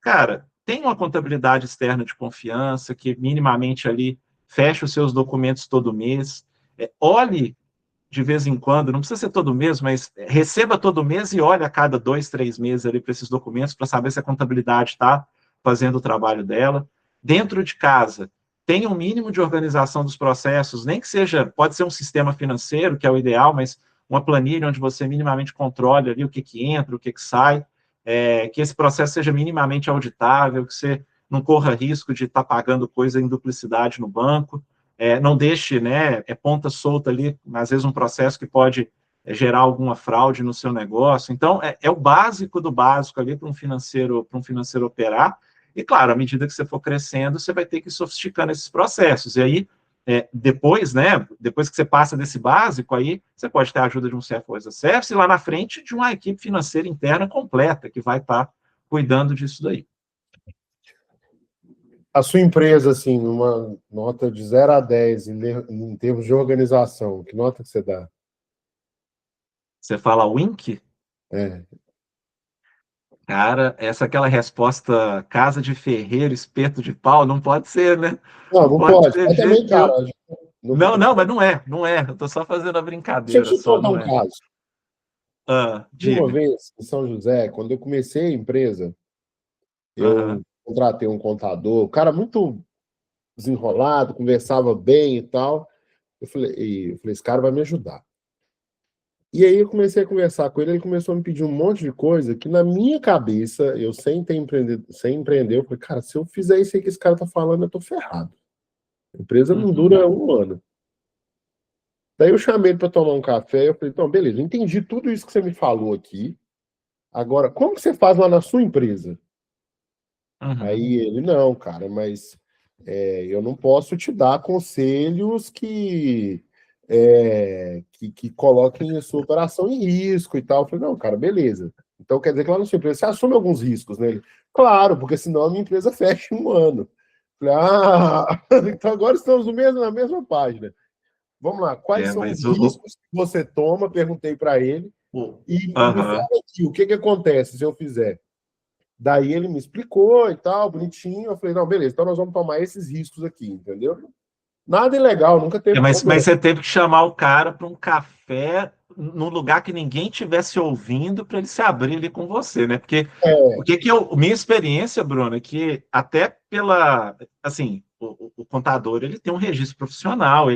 cara, tem uma contabilidade externa de confiança que minimamente ali fecha os seus documentos todo mês, olhe de vez em quando, não precisa ser todo mês, mas receba todo mês e olhe a cada 2, 3 meses ali para esses documentos para saber se a contabilidade está fazendo o trabalho dela. Dentro de casa, tenha um mínimo de organização dos processos, nem que seja, pode ser um sistema financeiro, que é o ideal, mas uma planilha onde você minimamente controle ali o que entra, o que sai, que esse processo seja minimamente auditável, que você não corra risco de estar pagando coisa em duplicidade no banco, não deixe, né, ponta solta ali, às vezes um processo que pode gerar alguma fraude no seu negócio. Então, é o básico do básico ali para um financeiro operar. E, claro, à medida que você for crescendo, você vai ter que ir sofisticando esses processos. E aí, depois, né, depois que você passa desse básico, aí você pode ter a ajuda de um CFO as a Service e lá na frente de uma equipe financeira interna completa que vai estar cuidando disso daí. A sua empresa, assim, numa nota de 0 a 10, em termos de organização, que nota que você dá? Você fala Wink? É. Cara, essa é aquela resposta casa de ferreiro, espeto de pau, não pode ser, né? Não, Não não pode pode. ser Mas de jeito também, cara, nenhum. não- Não, não, mas não é. Eu tô só fazendo a deixa eu brincadeira, te só contar não um é. caso. Uma Diga. vez, em São José, quando eu comecei a empresa, eu Aham, contratei um contador, um cara muito desenrolado, conversava bem e tal. Eu falei, esse cara vai me ajudar. E aí eu comecei a conversar com ele, ele começou a me pedir um monte de coisa que na minha cabeça, eu sem empreender, eu falei, cara, se eu fizer isso aí que esse cara tá falando, eu tô ferrado. A empresa não Uhum. dura um ano. Daí eu chamei ele para tomar um café, eu falei, então, beleza, eu entendi tudo isso que você me falou aqui. Agora, como que você faz lá na sua empresa? Uhum. Aí ele, não, cara, mas eu não posso te dar conselhos que coloquem a sua operação em risco e tal. Eu falei, não, cara, beleza. Então quer dizer que lá na sua empresa você assume alguns riscos, né? Ele, claro, porque senão a minha empresa fecha em um ano. Eu falei, então agora estamos na mesma página. Vamos lá, quais são Mas os riscos que você toma? Perguntei para ele. E me fala Aham. aqui, o que acontece se eu fizer? Daí ele me explicou e tal, bonitinho. Eu falei, não, beleza, então nós vamos tomar esses riscos aqui, entendeu? Nada ilegal, nunca teve Mas problema. você teve que chamar o cara para um café num lugar que ninguém tivesse ouvindo para ele se abrir ali com você, né? Porque o É, que que eu, minha experiência, Bruno, é que até pela, assim, o contador ele tem um registro profissional,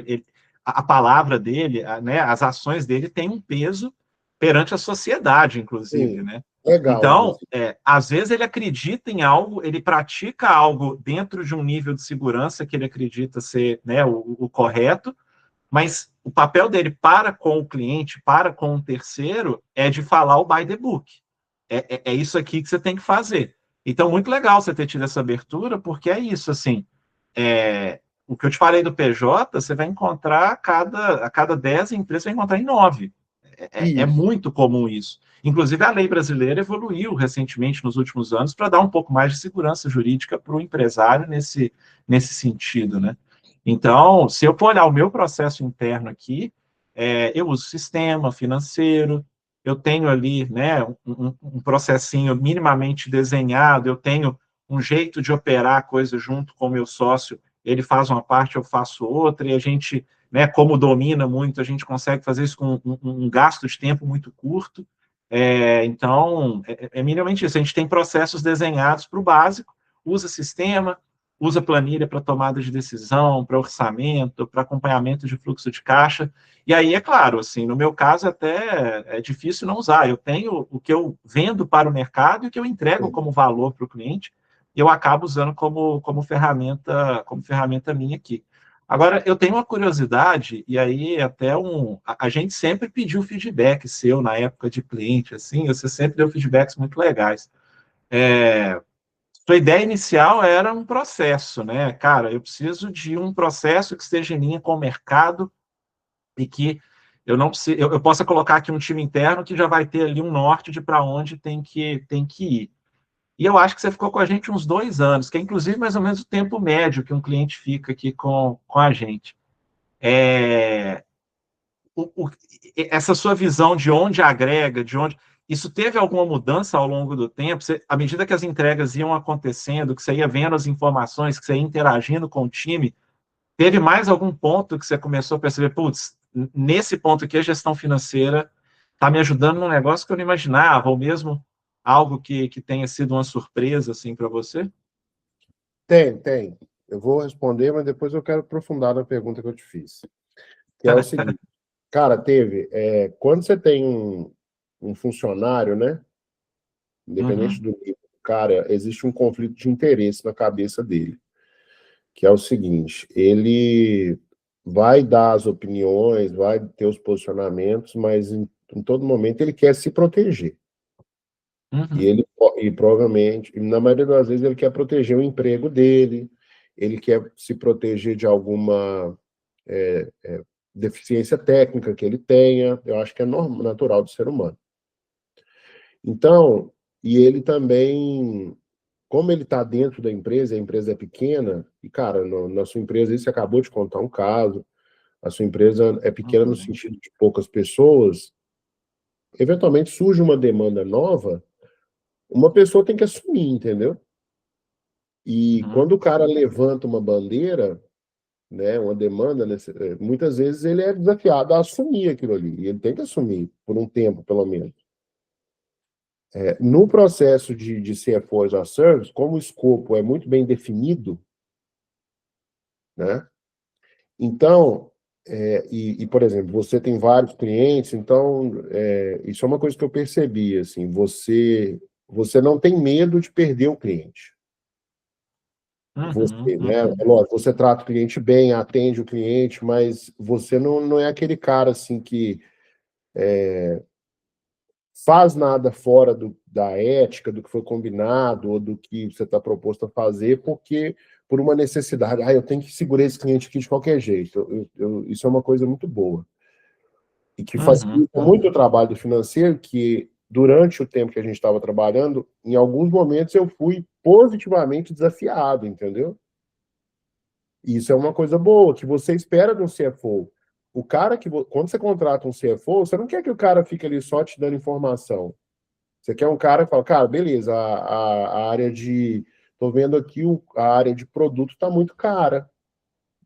a palavra dele, né, as ações dele têm um peso perante a sociedade, inclusive, sim, né? legal, Então, inclusive. às vezes ele acredita em algo, ele pratica algo dentro de um nível de segurança que ele acredita ser, né, o correto, mas o papel dele para com o cliente, para com o terceiro, é de falar o by the book. É isso aqui que você tem que fazer. Então, muito legal você ter tido essa abertura, porque é isso, assim, o que eu te falei do PJ, você vai encontrar a cada 10 empresas, você vai encontrar em 9. É Isso. muito comum isso. Inclusive, a lei brasileira evoluiu recentemente, nos últimos anos, para dar um pouco mais de segurança jurídica para o empresário nesse sentido, né? Então, se eu for olhar o meu processo interno aqui, eu uso sistema financeiro, eu tenho ali, né, um processinho minimamente desenhado, eu tenho um jeito de operar a coisa junto com o meu sócio, ele faz uma parte, eu faço outra, e a gente, né, como domina muito, a gente consegue fazer isso com um gasto de tempo muito curto. Então, minimamente isso. A gente tem processos desenhados para o básico, usa sistema, usa planilha para tomada de decisão, para orçamento, para acompanhamento de fluxo de caixa. E aí, é claro, assim, no meu caso até é difícil não usar. Eu tenho o que eu vendo para o mercado e o que eu entrego como valor para o cliente, e eu acabo usando como ferramenta minha aqui. Agora, eu tenho uma curiosidade, e aí até a gente sempre pediu feedback seu na época de cliente, assim, você sempre deu feedbacks muito legais. Sua ideia inicial era um processo, né? Cara, eu preciso de um processo que esteja em linha com o mercado e que eu não preciso, eu possa colocar aqui um time interno que já vai ter ali um norte de para onde tem que ir. E eu acho que você ficou com a gente uns 2 anos, que é inclusive mais ou menos o tempo médio que um cliente fica aqui com a gente. É, essa sua visão de onde agrega, de onde. Isso teve alguma mudança ao longo do tempo? Você, à medida que as entregas iam acontecendo, que você ia vendo as informações, que você ia interagindo com o time, teve mais algum ponto que você começou a perceber, putz, nesse ponto aqui a gestão financeira está me ajudando num negócio que eu não imaginava, ou mesmo algo que tenha sido uma surpresa assim para você? Tem. Eu vou responder, mas depois eu quero aprofundar na pergunta que eu te fiz. Que é o seguinte, cara, quando você tem um funcionário, né? Independente Uhum, do nível do cara, existe um conflito de interesse na cabeça dele, que é o seguinte, ele vai dar as opiniões, vai ter os posicionamentos, mas em todo momento ele quer se proteger. uhum, E provavelmente, e na maioria das vezes, ele quer proteger o emprego dele, ele quer se proteger de alguma deficiência técnica que ele tenha. Eu acho que é natural do ser humano. Então, e ele também, como ele está dentro da empresa, a empresa é pequena, e, cara, na sua empresa, isso você acabou de contar um caso, a sua empresa é pequena no uhum, sentido de poucas pessoas, eventualmente surge uma demanda nova, uma pessoa tem que assumir, entendeu? E uhum, quando o cara levanta uma bandeira, né, uma demanda, muitas vezes ele é desafiado a assumir aquilo ali, e ele tem que assumir, por um tempo, pelo menos. No processo de CFO as a Service, como o escopo é muito bem definido, né, então, Por exemplo, você tem vários clientes, então isso é uma coisa que eu percebi, assim, você não tem medo de perder o cliente. Uhum, Você, né? É uhum, lógico, você trata o cliente bem, atende o cliente, mas você não é aquele cara assim que faz nada fora da ética, do que foi combinado, ou do que você está proposto a fazer, porque por uma necessidade. Eu tenho que segurar esse cliente aqui de qualquer jeito. Isso é uma coisa muito boa. E que uhum, facilita muito o uhum. trabalho do financeiro, que durante o tempo que a gente estava trabalhando, em alguns momentos eu fui positivamente desafiado, entendeu? E isso é uma coisa boa, que você espera de um CFO. O cara quando você contrata um CFO, você não quer que o cara fique ali só te dando informação. Você quer um cara que fala, cara, beleza, a área de. Estou vendo aqui a área de produto está muito cara.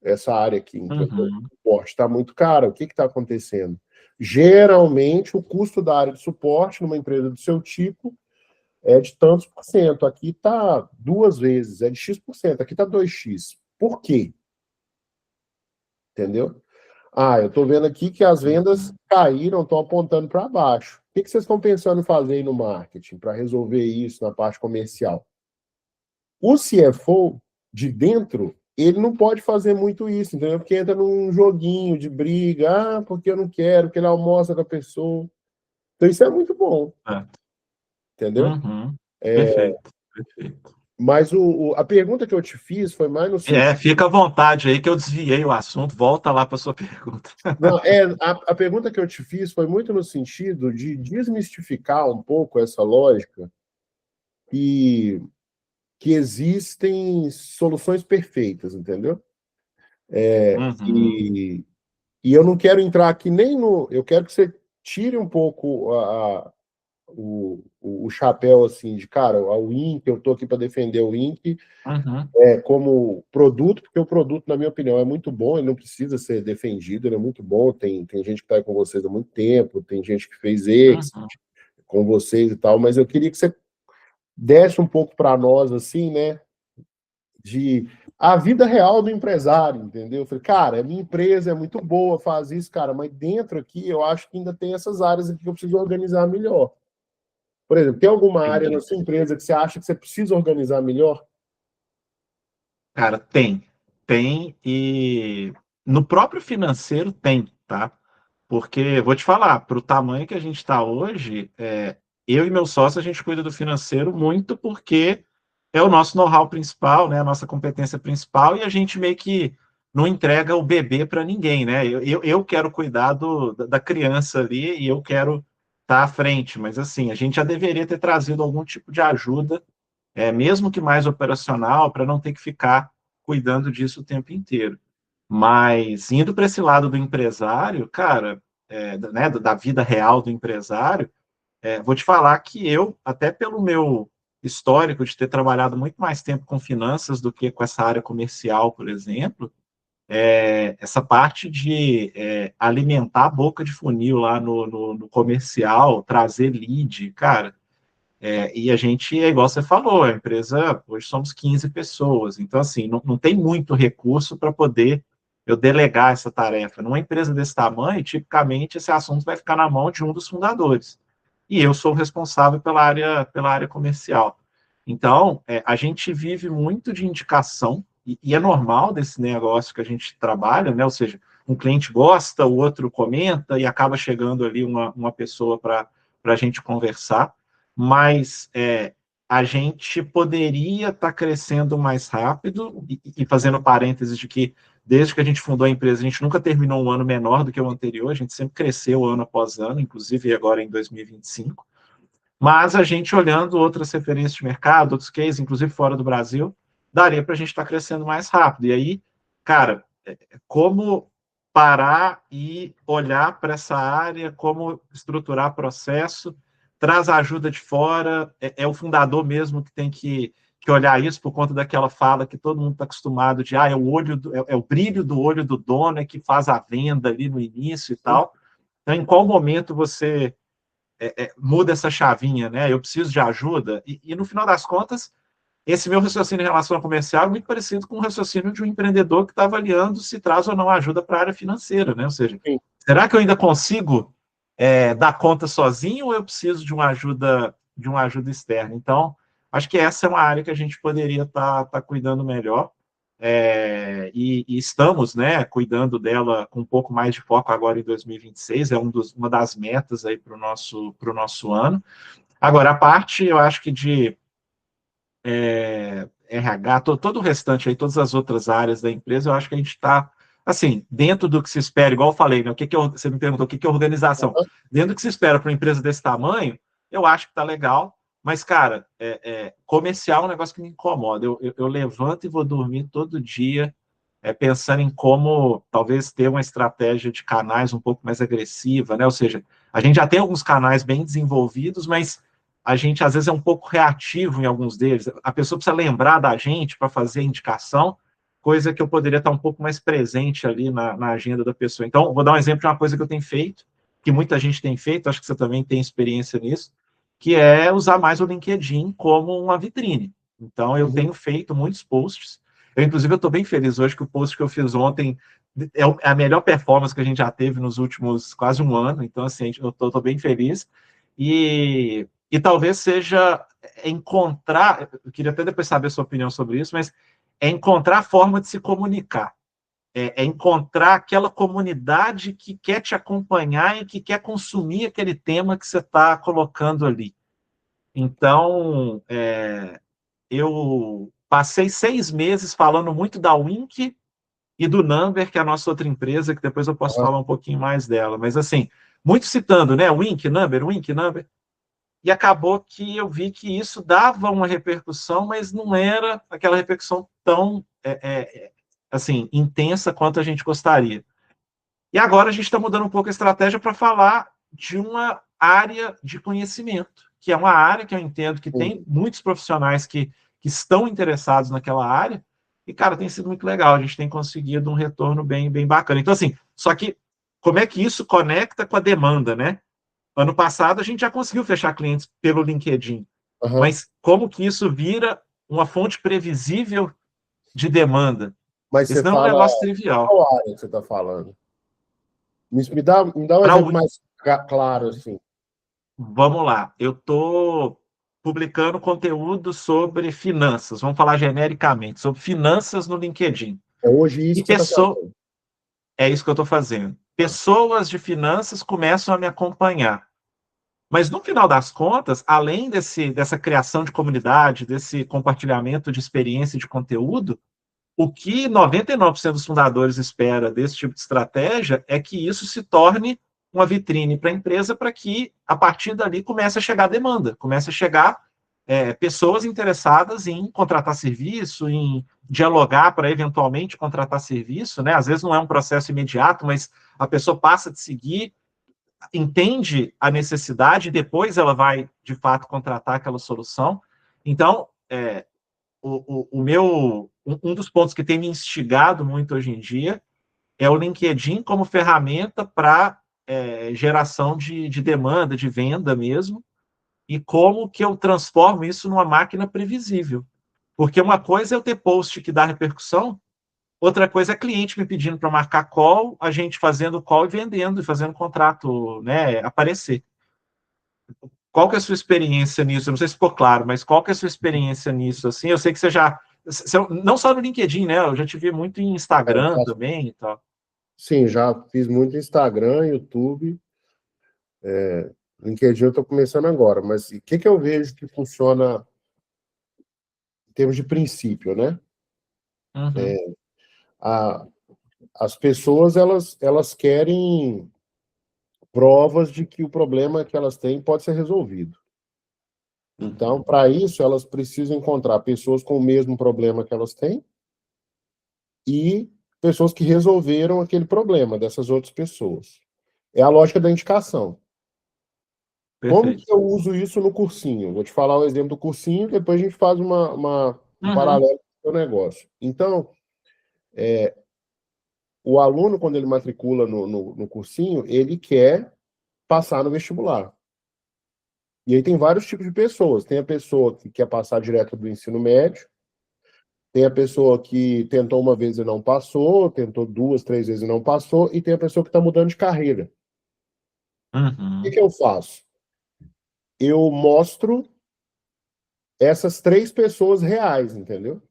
Essa área aqui, entendeu? Uhum, Suporte está muito cara. O que está acontecendo? Geralmente, o custo da área de suporte numa empresa do seu tipo é de tantos por cento. Aqui está 2 vezes, é de X%. Aqui está 2x. Por quê? Entendeu? Eu estou vendo aqui que as vendas uhum. caíram, estão apontando para baixo. O que vocês estão pensando em fazer aí no marketing para resolver isso na parte comercial? O CFO de dentro, ele não pode fazer muito isso, entendeu? Porque entra num joguinho de briga, porque eu não quero, que ele almoça com a pessoa. Então isso é muito bom, É. entendeu? Uhum. Perfeito, perfeito. Mas a pergunta que eu te fiz foi mais no sentido. Fica à vontade aí que eu desviei o assunto. Volta lá para sua pergunta. Não, a pergunta que eu te fiz foi muito no sentido de desmistificar um pouco essa lógica e que existem soluções perfeitas, entendeu? Uhum, E, e eu não quero entrar aqui nem no. Eu quero que você tire um pouco o chapéu assim de cara, o Inc, eu estou aqui para defender o Inc uhum, como produto, porque o produto, na minha opinião, é muito bom, ele não precisa ser defendido, ele é muito bom. Tem gente que está aí com vocês há muito tempo, tem gente que fez X uhum. com vocês e tal, mas eu queria que você desse um pouco para nós, assim, né? De a vida real do empresário, entendeu? Eu falei, cara, a minha empresa é muito boa, faz isso, cara, mas dentro aqui eu acho que ainda tem essas áreas aqui que eu preciso organizar melhor. Por exemplo, tem alguma área na Entendi. sua empresa que você acha que você precisa organizar melhor? Cara, tem, e no próprio financeiro tem, tá? Porque, vou te falar, para o tamanho que a gente está hoje, eu e meu sócio, a gente cuida do financeiro muito porque é o nosso know-how principal, né? A nossa competência principal, e a gente meio que não entrega o bebê para ninguém, né? Eu quero cuidar da criança ali e eu quero estar à frente, mas assim, a gente já deveria ter trazido algum tipo de ajuda, mesmo que mais operacional, para não ter que ficar cuidando disso o tempo inteiro. Mas indo para esse lado do empresário, cara, né, da vida real do empresário, vou te falar que eu, até pelo meu histórico de ter trabalhado muito mais tempo com finanças do que com essa área comercial, por exemplo, essa parte de alimentar a boca de funil lá no comercial, trazer lead, cara, e a gente, é igual você falou, a empresa, hoje somos 15 pessoas, então, assim, não tem muito recurso para poder eu delegar essa tarefa. Numa empresa desse tamanho, tipicamente, esse assunto vai ficar na mão de um dos fundadores. E eu sou o responsável pela área comercial. Então, a gente vive muito de indicação, e é normal desse negócio que a gente trabalha, né? Ou seja, um cliente gosta, o outro comenta, e acaba chegando ali uma pessoa para a gente conversar, mas a gente poderia estar crescendo mais rápido, e fazendo parênteses de que, desde que a gente fundou a empresa, a gente nunca terminou um ano menor do que o anterior, a gente sempre cresceu ano após ano, inclusive agora em 2025, mas a gente olhando outras referências de mercado, outros cases, inclusive fora do Brasil, daria para a gente estar crescendo mais rápido. E aí, cara, como parar e olhar para essa área, como estruturar processo, traz a ajuda de fora, o fundador mesmo que tem que olhar isso por conta daquela fala que todo mundo está acostumado de é o brilho do olho do dono que faz a venda ali no início e tal. Então, em qual momento você muda essa chavinha, né? Eu preciso de ajuda, e no final das contas, esse meu raciocínio em relação ao comercial é muito parecido com o raciocínio de um empreendedor que está avaliando se traz ou não ajuda para a área financeira, né? Ou seja, Sim. será que eu ainda consigo dar conta sozinho ou eu preciso de uma ajuda externa? Então, acho que essa é uma área que a gente poderia estar cuidando melhor. E estamos, né, cuidando dela com um pouco mais de foco agora em 2026, uma das metas aí para o nosso ano. Agora, a parte, eu acho que de RH, todo o restante aí, todas as outras áreas da empresa, eu acho que a gente está, assim, dentro do que se espera, igual eu falei, né, você me perguntou o que é organização. Uhum. Dentro do que se espera para uma empresa desse tamanho, eu acho que está legal, mas, cara, comercial é um negócio que me incomoda. Eu levanto e vou dormir todo dia pensando em como talvez ter uma estratégia de canais um pouco mais agressiva, né? Ou seja, a gente já tem alguns canais bem desenvolvidos, mas a gente às vezes é um pouco reativo em alguns deles. A pessoa precisa lembrar da gente para fazer a indicação, coisa que eu poderia estar um pouco mais presente ali na agenda da pessoa. Então, vou dar um exemplo de uma coisa que eu tenho feito, que muita gente tem feito, acho que você também tem experiência nisso, que é usar mais o LinkedIn como uma vitrine. Então, eu tenho feito muitos posts. Inclusive, eu estou bem feliz hoje que o post que eu fiz ontem é a melhor performance que a gente já teve nos últimos quase um ano. Então, assim, eu estou bem feliz. E talvez seja encontrar, eu queria até depois saber a sua opinião sobre isso, mas é encontrar a forma de se comunicar. É encontrar aquela comunidade que quer te acompanhar e que quer consumir aquele tema que você está colocando ali. Então, eu passei 6 meses falando muito da Wink e do Number, que é a nossa outra empresa, que depois eu posso Uhum. falar um pouquinho mais dela. Mas, assim, muito citando, né? Wink, Number, Wink, Number. E acabou que eu vi que isso dava uma repercussão, mas não era aquela repercussão tão assim, intensa quanto a gente gostaria. E agora a gente está mudando um pouco a estratégia para falar de uma área de conhecimento, que é uma área que eu entendo que tem muitos profissionais que estão interessados naquela área, e, cara, tem sido muito legal, a gente tem conseguido um retorno bem, bem bacana. Então, assim, só que como é que isso conecta com a demanda, né? Ano passado a gente já conseguiu fechar clientes pelo LinkedIn, Uhum. mas como que isso vira uma fonte previsível de demanda? Mas Esse você não é um fala negócio trivial. qual área que você está falando? Me dá um Pra, exemplo mais claro, assim. vamos lá, eu estou publicando conteúdo sobre finanças, vamos falar genericamente, sobre finanças no LinkedIn. É hoje isso E que você está fazendo. é isso que eu estou fazendo. Pessoas de finanças começam a me acompanhar. Mas, no final das contas, além dessa criação de comunidade, desse compartilhamento de experiência e de conteúdo, o que 99% dos fundadores espera desse tipo de estratégia é que isso se torne uma vitrine para a empresa para que, a partir dali, comece a chegar demanda, comece a chegar pessoas interessadas em contratar serviço, em dialogar para eventualmente contratar serviço, né? Às vezes não é um processo imediato, mas a pessoa passa de seguir, entende a necessidade e depois ela vai, de fato, contratar aquela solução. Então, um dos pontos que tem me instigado muito hoje em dia é o LinkedIn como ferramenta para geração de demanda, de venda mesmo, e como que eu transformo isso numa máquina previsível. Porque uma coisa é eu ter post que dá repercussão, outra coisa é cliente me pedindo para marcar call, a gente fazendo call e vendendo, e fazendo contrato, né, aparecer. Qual que é a sua experiência nisso? Eu não sei se ficou claro, mas qual que é a sua experiência nisso? Assim, eu sei que não só no LinkedIn, né? Eu já te vi muito em Instagram também e tal. Sim, já fiz muito Instagram, YouTube, LinkedIn eu estou começando agora, mas o que eu vejo que funciona em termos de princípio, né? Uhum. A, as pessoas, elas querem provas de que o problema que elas têm pode ser resolvido. Então, para isso, elas precisam encontrar pessoas com o mesmo problema que elas têm e pessoas que resolveram aquele problema dessas outras pessoas. É a lógica da indicação. Como Perfeito. que eu uso isso no cursinho? Vou te falar o exemplo do cursinho, depois a gente faz um Uhum. paralelo com o negócio. Então, o aluno, quando ele matricula no cursinho, ele quer passar no vestibular. E aí tem vários tipos de pessoas. Tem a pessoa que quer passar direto do ensino médio, tem a pessoa que tentou uma vez e não passou, tentou duas, três vezes e não passou, e tem a pessoa que está mudando de carreira. O Uhum. que eu faço? Eu mostro essas três pessoas reais, entendeu?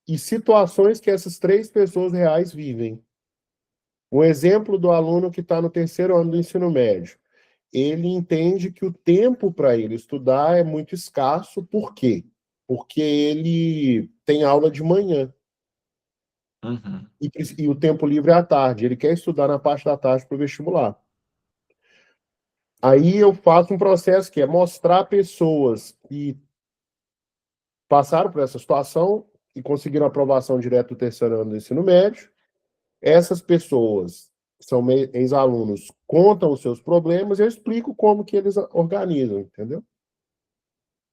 E situações que essas três pessoas reais vivem. Um exemplo do aluno que está no terceiro ano do ensino médio. Ele entende que o tempo para ele estudar é muito escasso. Por quê? Porque ele tem aula de manhã Uhum. e o tempo livre é à tarde. Ele quer estudar na parte da tarde para o vestibular. Aí eu faço um processo que é mostrar pessoas que passaram por essa situação e conseguiram aprovação direto do terceiro ano do ensino médio. Essas pessoas, que são ex-alunos, contam os seus problemas e eu explico como que eles organizam, entendeu?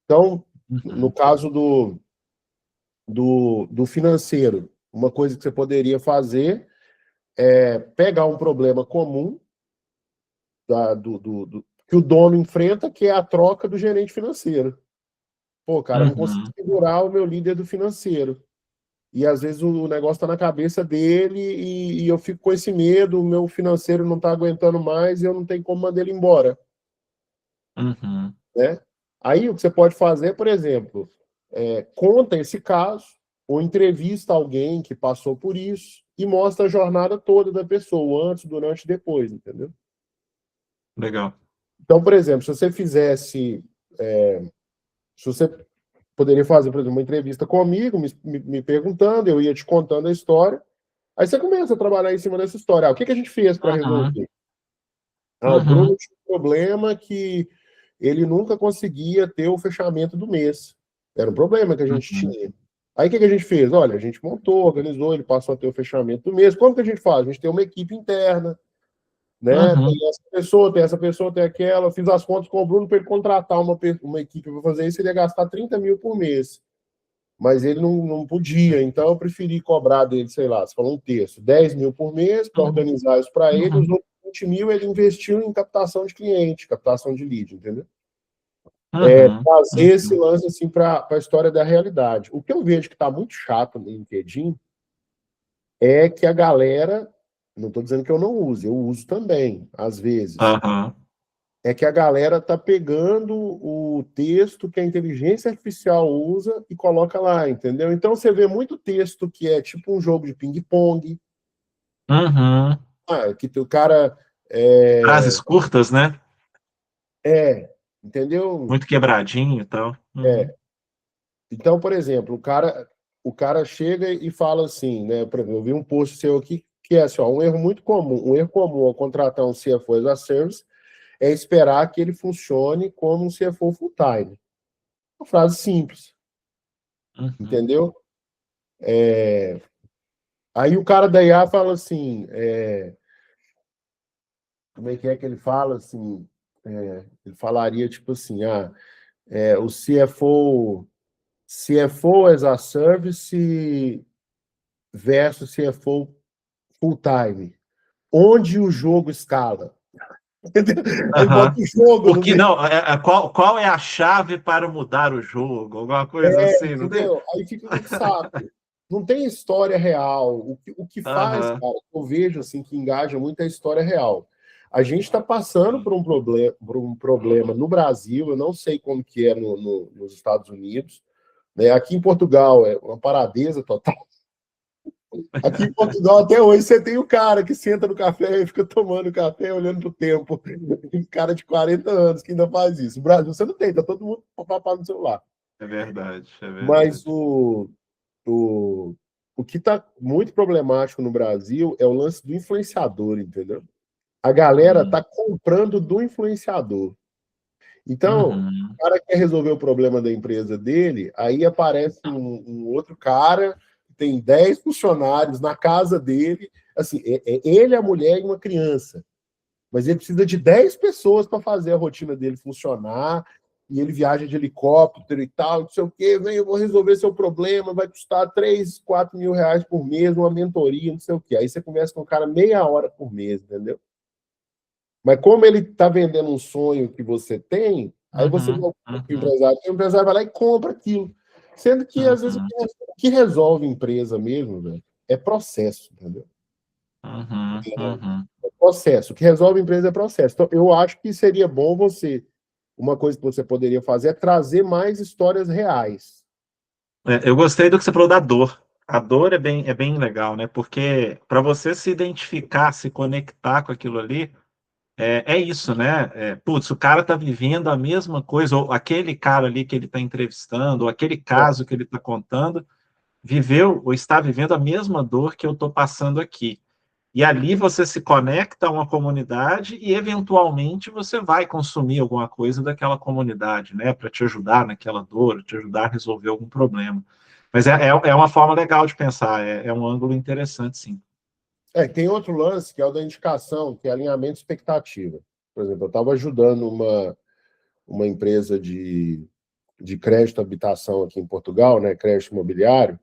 Então, no Uhum. caso do financeiro, uma coisa que você poderia fazer é pegar um problema comum que o dono enfrenta, que é a troca do gerente financeiro. Pô, cara, eu não consigo Uhum. segurar o meu líder do financeiro. E às vezes o negócio está na cabeça dele e eu fico com esse medo, o meu financeiro não está aguentando mais e eu não tenho como mandar ele embora, Uhum. né? Aí o que você pode fazer, por exemplo, conta esse caso ou entrevista alguém que passou por isso e mostra a jornada toda da pessoa, antes, durante e depois, entendeu? Legal. Então, por exemplo, se você poderia fazer, por exemplo, uma entrevista comigo, me perguntando, eu ia te contando a história. Aí você começa a trabalhar em cima dessa história. O que a gente fez para Uhum. resolver? O Uhum. Bruno tinha um problema que ele nunca conseguia ter o fechamento do mês. Era um problema que a gente Uhum. tinha. Aí o que a gente fez? Olha, a gente montou, organizou, ele passou a ter o fechamento do mês. Como que a gente faz? A gente tem uma equipe interna, né? Tem Uhum. essa pessoa, tem essa pessoa, tem aquela. Eu fiz as contas com o Bruno para ele contratar uma equipe para fazer isso, ele ia gastar 30 mil por mês. Mas ele não podia, então eu preferi cobrar dele, sei lá, você falou um terço, 10 mil por mês para Uhum. organizar isso para ele, os Uhum. outros 20 mil ele investiu em captação de cliente, captação de lead, entendeu? Uhum. Trazer esse Uhum. lance assim para a história da realidade. O que eu vejo que está muito chato no LinkedIn é que a galera, não estou dizendo que eu não use, eu uso também, às vezes, Aham. é que a galera tá pegando o texto que a inteligência artificial usa e coloca lá, entendeu? Então você vê muito texto que é tipo um jogo de ping-pong, Uhum. que o cara é, Frases curtas, né? entendeu? Muito quebradinho e tal. Uhum. É. Então, por exemplo, o cara chega e fala assim, né? Por exemplo, eu vi um post seu aqui que é assim, ó, um erro comum ao contratar um CFO as a service é esperar que ele funcione como um CFO full-time. Uma frase simples, Uhum. entendeu? Aí o cara da IA fala assim, como é que ele fala assim? Ele falaria tipo assim, o CFO as a service versus CFO full time. Onde o jogo escala? Aí bota Aham. o jogo O no que meio. não, qual é a chave para mudar o jogo? Alguma coisa assim, não tem? Entendeu? Aí fica muito saco. Não tem história real. O que faz, Aham. cara, eu vejo assim que engaja muito é a história real. A gente está passando por um problema no Brasil, eu não sei como que é nos Estados Unidos, né? Aqui em Portugal é uma paradeza total. Aqui em Portugal, até hoje, você tem o cara que senta no café e fica tomando café, olhando pro tempo. Um cara de 40 anos que ainda faz isso. No Brasil, você não tem, tá todo mundo papapá no celular. É verdade, é Mas verdade. o que está muito problemático no Brasil é o lance do influenciador, entendeu? A galera está Hum. comprando do influenciador. Então, o Uhum. cara quer resolver o problema da empresa dele, aí aparece um outro cara, tem 10 funcionários na casa dele, assim, é ele, a mulher e uma criança. Mas ele precisa de 10 pessoas para fazer a rotina dele funcionar, e ele viaja de helicóptero e tal, não sei o quê, vem, eu vou resolver seu problema, vai custar 3, 4 mil reais por mês, uma mentoria, não sei o quê. Aí você conversa com o cara meia hora por mês, entendeu? Mas como ele está vendendo um sonho que você tem, Aí você Uhum, vai o uhum, empresário vai lá e compra aquilo. Sendo que, às vezes, uhum, o que resolve empresa mesmo, velho, é processo, entendeu? uhum, uhum. É processo. O que resolve empresa é processo. Então, eu acho que seria bom você. Uma coisa que você poderia fazer é trazer mais histórias reais. Eu gostei do que você falou da dor. A dor é bem legal, né? Porque para você se identificar, se conectar com aquilo ali, é isso, né? Putz, o cara está vivendo a mesma coisa, ou aquele cara ali que ele está entrevistando, ou aquele É, caso que ele está contando, viveu ou está vivendo a mesma dor que eu estou passando aqui. E ali você se conecta a uma comunidade e, eventualmente, você vai consumir alguma coisa daquela comunidade, né? Para te ajudar naquela dor, te ajudar a resolver algum problema. Mas é uma forma legal de pensar, é um ângulo interessante, sim. tem outro lance que é o da indicação, que é alinhamento de expectativa. Por exemplo, eu estava ajudando uma empresa de crédito à habitação aqui em Portugal, né? Crédito imobiliário.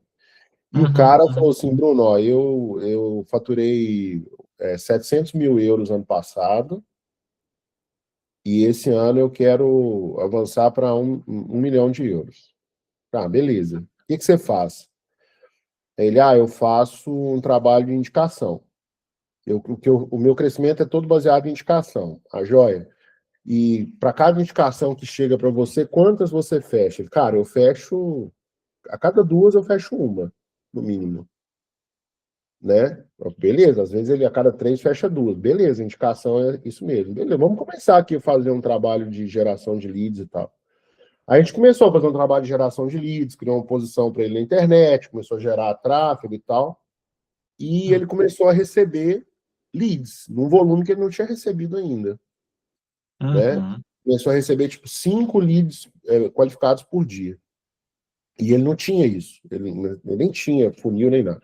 E o Uhum, cara falou uhum, assim, Bruno, ó, eu faturei 700 mil euros ano passado e esse ano eu quero avançar para 1 milhão de euros. Ah, beleza. O que você faz? Ele, eu faço um trabalho de indicação. O meu crescimento é todo baseado em indicação, a joia. E para cada indicação que chega para você, quantas você fecha? Cara, eu fecho, a cada duas eu fecho uma, no mínimo. Né? Beleza, às vezes ele a cada três fecha duas. Beleza, indicação é isso mesmo. Beleza, vamos começar aqui a fazer um trabalho de geração de leads e tal. Aí a gente começou a fazer um trabalho de geração de leads, criou uma posição para ele na internet, começou a gerar tráfego e tal. E ele começou a receber leads, num volume que ele não tinha recebido ainda. Né? uhum, Começou a receber tipo 5 leads qualificados por dia. E ele não tinha isso. Ele nem tinha funil nem nada.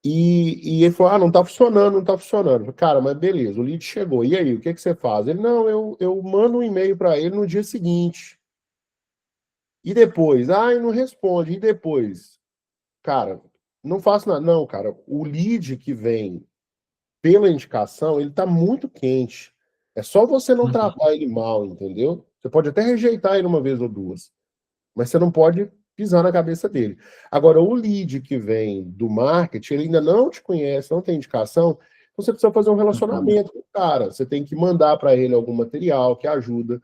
E ele falou: não tá funcionando, não tá funcionando. Eu falei, cara, mas beleza, o lead chegou. E aí, o que que você faz? Ele, não, eu mando um e-mail para ele no dia seguinte. E depois? Ele não responde. E depois? Cara, não faço nada. Não, cara, o lead que vem pela indicação, ele tá muito quente. É só você não uhum, tratar ele mal, entendeu? Você pode até rejeitar ele uma vez ou duas, mas você não pode pisar na cabeça dele. Agora, o lead que vem do marketing, ele ainda não te conhece, não tem indicação, então você precisa fazer um uhum, relacionamento com o cara. Você tem que mandar para ele algum material que ajuda.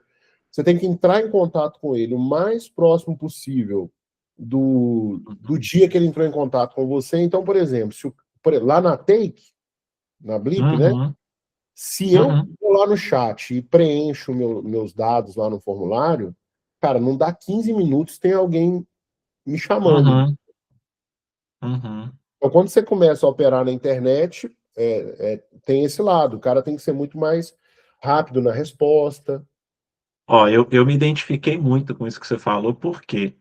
Você tem que entrar em contato com ele o mais próximo possível do dia que ele entrou em contato com você. Então, por exemplo, lá na Take, na Blip, né? uhum, Se eu uhum, vou lá no chat e preencho meus dados lá no formulário, cara, não dá 15 minutos, tem alguém me chamando. uhum, uhum. Então, quando você começa a operar na internet, tem esse lado. O cara tem que ser muito mais rápido na resposta. Ó, eu me identifiquei muito com isso que você falou, porque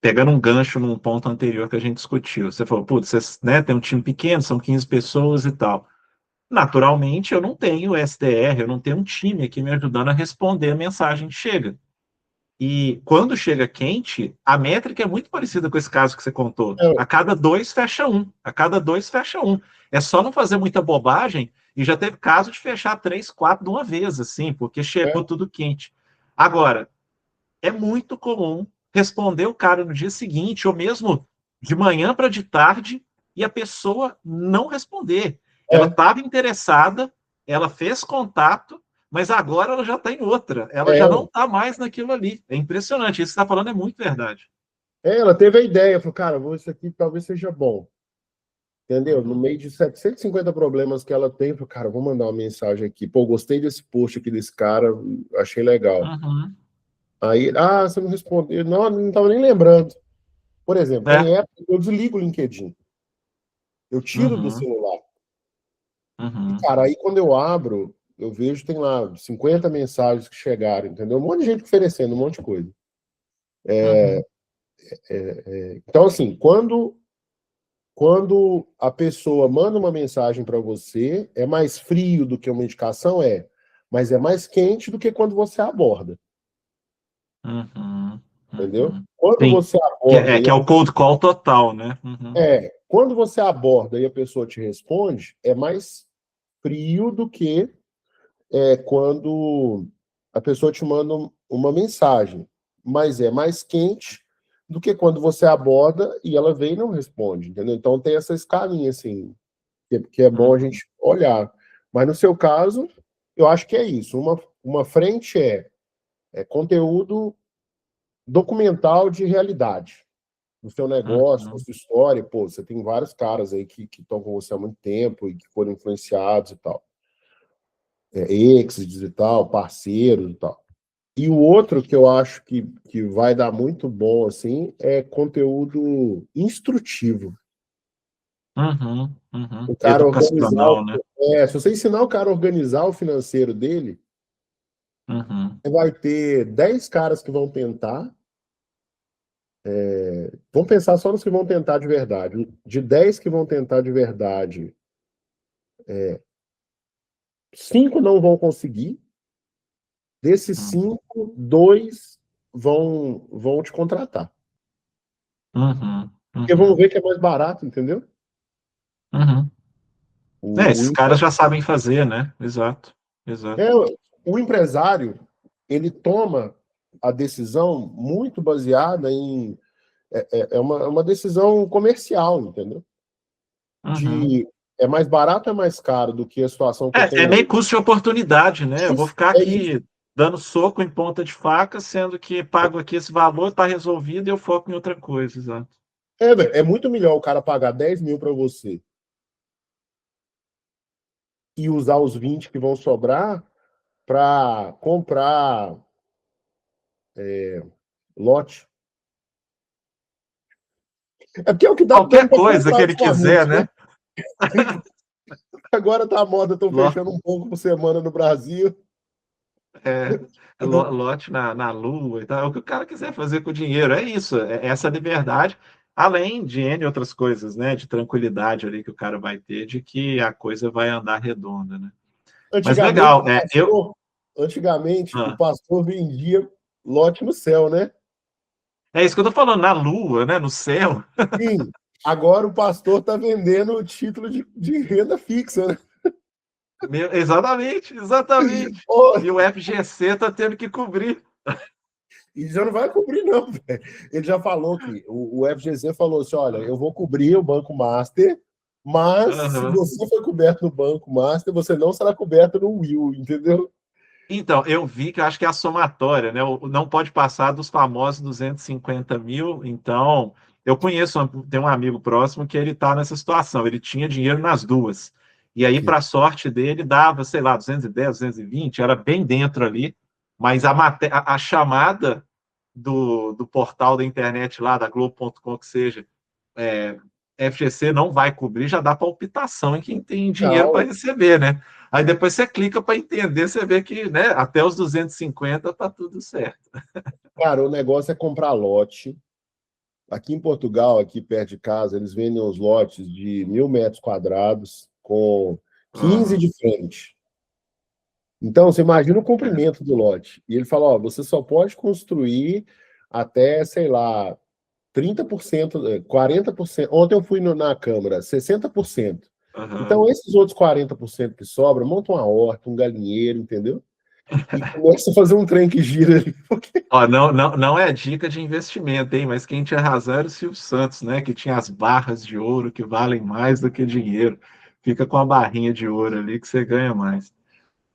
pegando um gancho num ponto anterior que a gente discutiu, você falou, putz, você, né, tem um time pequeno, são 15 pessoas e tal. Naturalmente, eu não tenho SDR, eu não tenho um time aqui me ajudando a responder a mensagem que chega. E quando chega quente, a métrica é muito parecida com esse caso que você contou. É, A cada dois fecha um. A cada dois fecha um. É só não fazer muita bobagem e já teve caso de fechar três, quatro de uma vez, assim, porque chegou é, tudo quente. Agora, é muito comum responder o cara no dia seguinte, ou mesmo de manhã para de tarde, e a pessoa não responder. Ela é, estava interessada, ela fez contato, mas agora ela já está em outra. Ela já não é. está mais naquilo ali. É impressionante. Isso que você está falando é muito verdade. Ela teve a ideia, falou, cara, isso aqui talvez seja bom. Entendeu? No Uhum, meio de 750 problemas que ela tem, falou, cara, vou mandar uma mensagem aqui. Pô, gostei desse post aqui desse cara, achei legal. uhum, Aí, você não respondeu. Não, não estava nem lembrando. Por exemplo, é, tem época que eu desligo o LinkedIn. Eu tiro do uhum, celular. E, uhum, cara, aí quando eu abro, eu vejo tem lá 50 mensagens que chegaram, entendeu? Um monte de gente oferecendo um monte de coisa. uhum, Então, assim, quando a pessoa manda uma mensagem para você, é mais frio do que uma indicação, mas é mais quente do que quando você aborda, uhum, entendeu? uhum. Quando Sim, você aborda que é o cold call total, né? Uhum, quando você aborda e a pessoa te responde, é mais frio do que quando a pessoa te manda uma mensagem, mas é mais quente do que quando você aborda e ela vem e não responde, entendeu? Então tem essa escalinha, assim, que é bom a gente olhar. Mas no seu caso, eu acho que é isso. Uma frente é conteúdo documental de realidade do seu negócio, da sua história. Pô, você tem vários caras aí que estão com você há muito tempo e que foram influenciados e tal. Exes e tal, parceiros e tal. E o outro que eu acho que vai dar muito bom, assim, é conteúdo instrutivo. O cara organizar... Educacional, né? se você ensinar o cara a organizar o financeiro dele, você vai ter 10 caras que vão tentar. Vamos pensar só nos que vão tentar de verdade. De 10 que vão tentar de verdade, 5 não vão conseguir. Desses 5, 2 vão te contratar. Porque vão ver que é mais barato, entendeu? Esses caras já sabem fazer, né? Exato, exato. O empresário, ele toma a decisão muito baseada em... uma decisão comercial, entendeu? É mais barato ou é mais caro do que a situação que eu tenho É bem hoje? custo de oportunidade, né? Eu vou ficar É isso. aqui dando soco em ponta de faca, sendo que pago aqui esse valor, está resolvido e eu foco em outra coisa, exato. É muito melhor o cara pagar 10 mil para você e usar os 20 que vão sobrar para comprar lote. É porque é o que dá Qualquer dando para coisa comprar que ele quiser, ultimamente, né? né? Agora tá a moda, estão fechando um pouco por semana no Brasil. É, lote na lua e tal, o que o cara quiser fazer com o dinheiro, é isso, é essa liberdade, além de N outras coisas, né, de tranquilidade ali que o cara vai ter, de que a coisa vai andar redonda, né. Mas Antigamente, legal, o pastor vendia lote no céu, né? é isso que eu tô falando, na lua, né, no céu. Sim. Agora o pastor está vendendo o título de renda fixa, né? Exatamente, exatamente. Oh, E o FGC está tendo que cobrir. e já não vai cobrir, não, velho. Ele já falou que o FGC falou assim: olha, eu vou cobrir o Banco Master, mas se você for coberto no Banco Master, você não será coberto no Will, entendeu? Então, eu vi que eu acho que é a somatória, né? Não pode passar dos famosos 250 mil. Então, eu conheço, tem um amigo próximo que ele está nessa situação. Ele tinha dinheiro nas duas. E aí, para a sorte dele, dava, sei lá, 210, 220, era bem dentro ali. Mas a chamada do portal da internet lá, da Globo.com, que seja, FGC não vai cobrir, já dá palpitação em quem tem dinheiro para Não, receber, né? Aí depois você clica para entender, você vê que, né, até os 250 tá tudo certo. cara, o negócio é comprar lote. Aqui em Portugal, aqui perto de casa, eles vendem uns lotes de 1.000 metros quadrados com 15 de frente. Então, você imagina o comprimento do lote. E ele fala, ó, você só pode construir até, sei lá, 30%, 40%. Ontem eu fui na Câmara, 60%. Então, esses outros 40% que sobram, monta uma horta, um galinheiro, entendeu? E começa a fazer um trem que gira ali. Ó, não é dica de investimento, hein? Mas quem tinha razão era o Silvio Santos, né? Que tinha as barras de ouro que valem mais do que dinheiro. Fica com a barrinha de ouro ali que você ganha mais.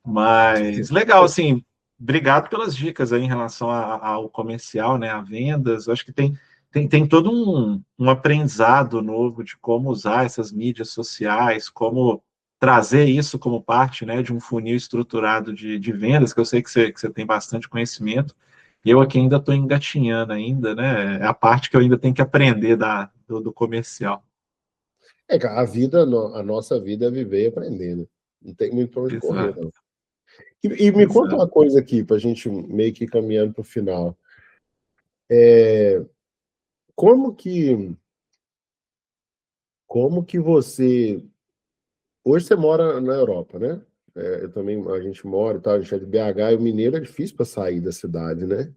Mas legal, assim, obrigado pelas dicas aí em relação ao comercial, né? A vendas. Eu acho que tem todo um aprendizado novo de como usar essas mídias sociais, como trazer isso como parte, né, de um funil estruturado de vendas, que eu sei que você tem bastante conhecimento. E eu aqui ainda estou engatinhando ainda, né? É a parte que eu ainda tenho que aprender do comercial. Cara, a nossa vida é viver e aprender, né? Não tem muito pra onde correr, Exato, não. E me conta exato. uma coisa aqui, para a gente meio que ir caminhando para o final. Como que, como que você... Hoje você mora na Europa, né? Eu também, a gente mora, tá? A gente é de BH e o mineiro é difícil para sair da cidade, né?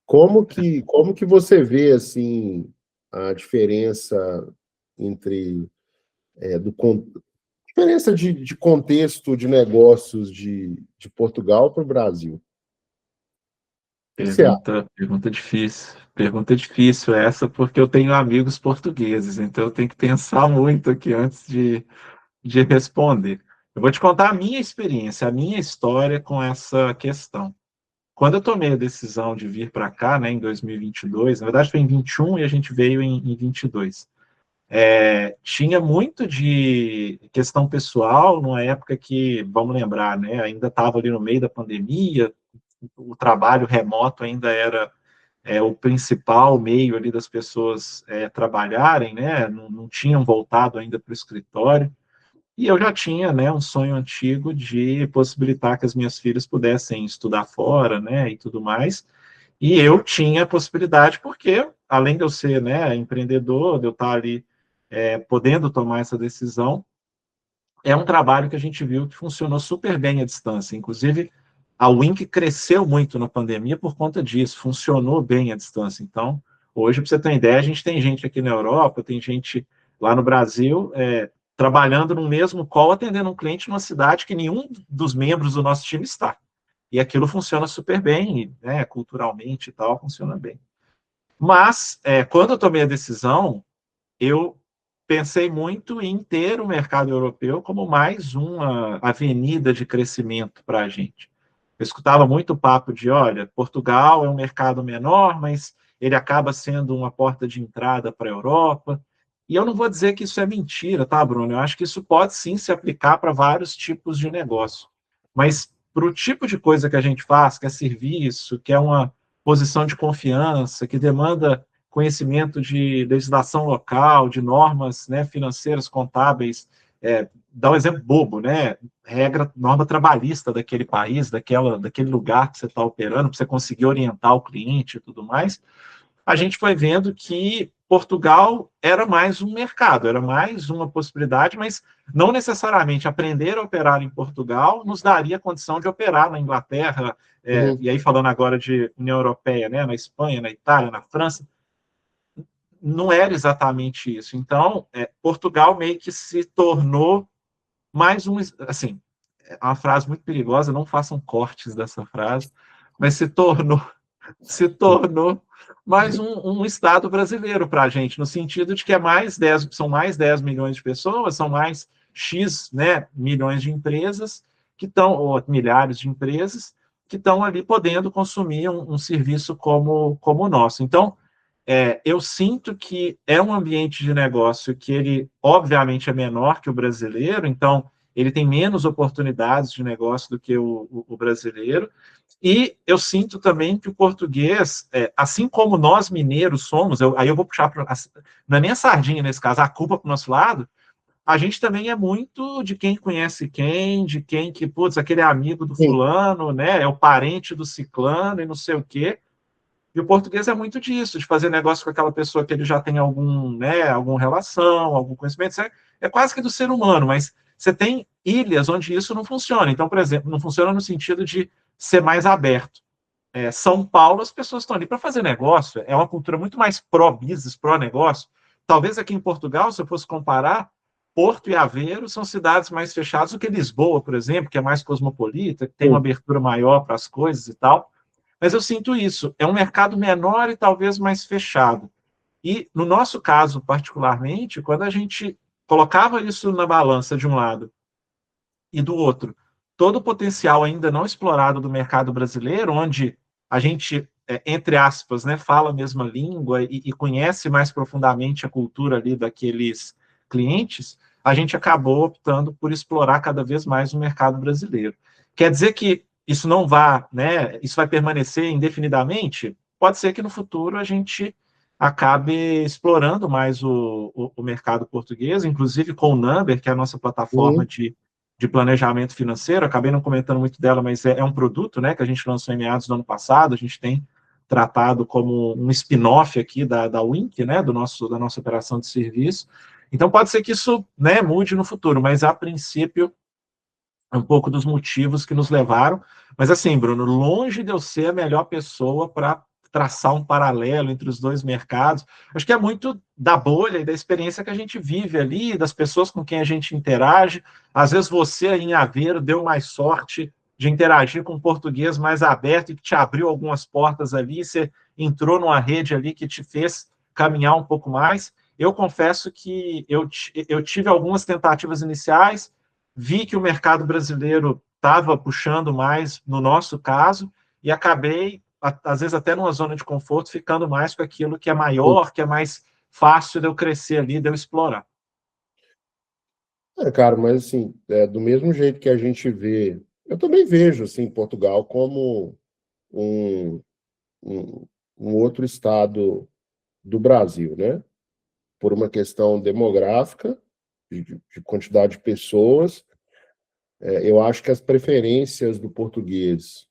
Como que você vê, assim, a diferença entre... diferença de contexto de negócios de Portugal para o Brasil? que você acha? Pergunta difícil. Pergunta difícil essa, porque eu tenho amigos portugueses, então eu tenho que pensar muito aqui antes de responder. Eu vou te contar a minha experiência, a minha história com essa questão. Quando eu tomei a decisão de vir para cá, né, em 2022, na verdade foi em 21 e a gente veio em 22. Tinha muito de questão pessoal, numa época que, vamos lembrar, né, ainda estava ali no meio da pandemia, o trabalho remoto ainda era o principal meio ali das pessoas trabalharem, né, não tinham voltado ainda para o escritório, e eu já tinha, né, um sonho antigo de possibilitar que as minhas filhas pudessem estudar fora, né, e tudo mais, e eu tinha a possibilidade, porque, além de eu ser, né, empreendedor, de eu estar ali podendo tomar essa decisão, é um trabalho que a gente viu que funcionou super bem à distância. Inclusive, a Wink cresceu muito na pandemia por conta disso, funcionou bem à distância. Então, hoje, para você ter uma ideia, a gente tem gente aqui na Europa, tem gente lá no Brasil, trabalhando no mesmo call, atendendo um cliente numa cidade que nenhum dos membros do nosso time está. E aquilo funciona super bem, né, culturalmente e tal, funciona bem. Mas, quando eu tomei a decisão, eu pensei muito em ter o mercado europeu como mais uma avenida de crescimento para a gente. Eu escutava muito o papo de, olha, Portugal é um mercado menor, mas ele acaba sendo uma porta de entrada para a Europa. E eu não vou dizer que isso é mentira, tá, Bruno? Eu acho que isso pode sim se aplicar para vários tipos de negócio. Mas para o tipo de coisa que a gente faz, que é serviço, que é uma posição de confiança, que demanda conhecimento de legislação local, de normas, né, financeiras, contábeis, dá um exemplo bobo, né? Norma trabalhista daquele país, daquele lugar que você está operando, para você conseguir orientar o cliente e tudo mais. A gente foi vendo que Portugal era mais um mercado, era mais uma possibilidade, mas não necessariamente aprender a operar em Portugal nos daria condição de operar na Inglaterra, Uhum. e aí falando agora de União Europeia, né, na Espanha, na Itália, na França, não era exatamente isso. Então, Portugal meio que se tornou mais um, assim, é uma frase muito perigosa, não façam cortes dessa frase, mas se tornou mais um Estado brasileiro para a gente, no sentido de que são mais 10 milhões de pessoas, são mais X, né, milhões de empresas que estão, ou milhares de empresas, que estão ali podendo consumir um serviço como o nosso. Então, eu sinto que é um ambiente de negócio que ele, obviamente, é menor que o brasileiro, então ele tem menos oportunidades de negócio do que o brasileiro, e eu sinto também que o português, assim como nós mineiros somos, aí eu vou puxar, não é nem a sardinha nesse caso, a culpa para o nosso lado, a gente também é muito de quem conhece quem, de quem que, putz, aquele é amigo do Sim. fulano, né, é o parente do ciclano e não sei o quê. E o português é muito disso, de fazer negócio com aquela pessoa que ele já tem alguma relação, algum conhecimento. Isso é quase que do ser humano, mas você tem ilhas onde isso não funciona. Então, por exemplo, não funciona no sentido de ser mais aberto. São Paulo, as pessoas estão ali para fazer negócio, é uma cultura muito mais pró-business, pró-negócio. Talvez aqui em Portugal, se eu fosse comparar, Porto e Aveiro são cidades mais fechadas do que Lisboa, por exemplo, que é mais cosmopolita, que tem uma Sim. abertura maior para as coisas e tal. Mas eu sinto isso, é um mercado menor e talvez mais fechado. E no nosso caso, particularmente, quando a gente colocava isso na balança de um lado e do outro, todo o potencial ainda não explorado do mercado brasileiro, onde a gente, entre aspas, né, fala a mesma língua e conhece mais profundamente a cultura ali daqueles clientes, a gente acabou optando por explorar cada vez mais o mercado brasileiro. Quer dizer que isso não vai, né, isso vai permanecer indefinidamente? Pode ser que no futuro a gente acabe explorando mais o mercado português, inclusive com o Number, que é a nossa plataforma Uhum. de planejamento financeiro. Acabei não comentando muito dela, mas é um produto, né, que a gente lançou em meados do ano passado. A gente tem tratado como um spin-off aqui da Wink, né, da nossa operação de serviço. Então, pode ser que isso, né, mude no futuro, mas a princípio é um pouco dos motivos que nos levaram. Mas assim, Bruno, longe de eu ser a melhor pessoa para traçar um paralelo entre os dois mercados, acho que é muito da bolha e da experiência que a gente vive ali, das pessoas com quem a gente interage. Às vezes você em Aveiro deu mais sorte de interagir com o português mais aberto e que te abriu algumas portas ali, você entrou numa rede ali que te fez caminhar um pouco mais. Eu confesso que eu tive algumas tentativas iniciais, vi que o mercado brasileiro estava puxando mais, no nosso caso, e acabei, às vezes até numa zona de conforto, ficando mais com aquilo que é maior, que é mais fácil de eu crescer ali, de eu explorar. Cara, mas assim, do mesmo jeito que a gente vê, eu também vejo assim, Portugal como um, um, um outro estado do Brasil, né? Por uma questão demográfica, de quantidade de pessoas. Eu acho que as preferências do português,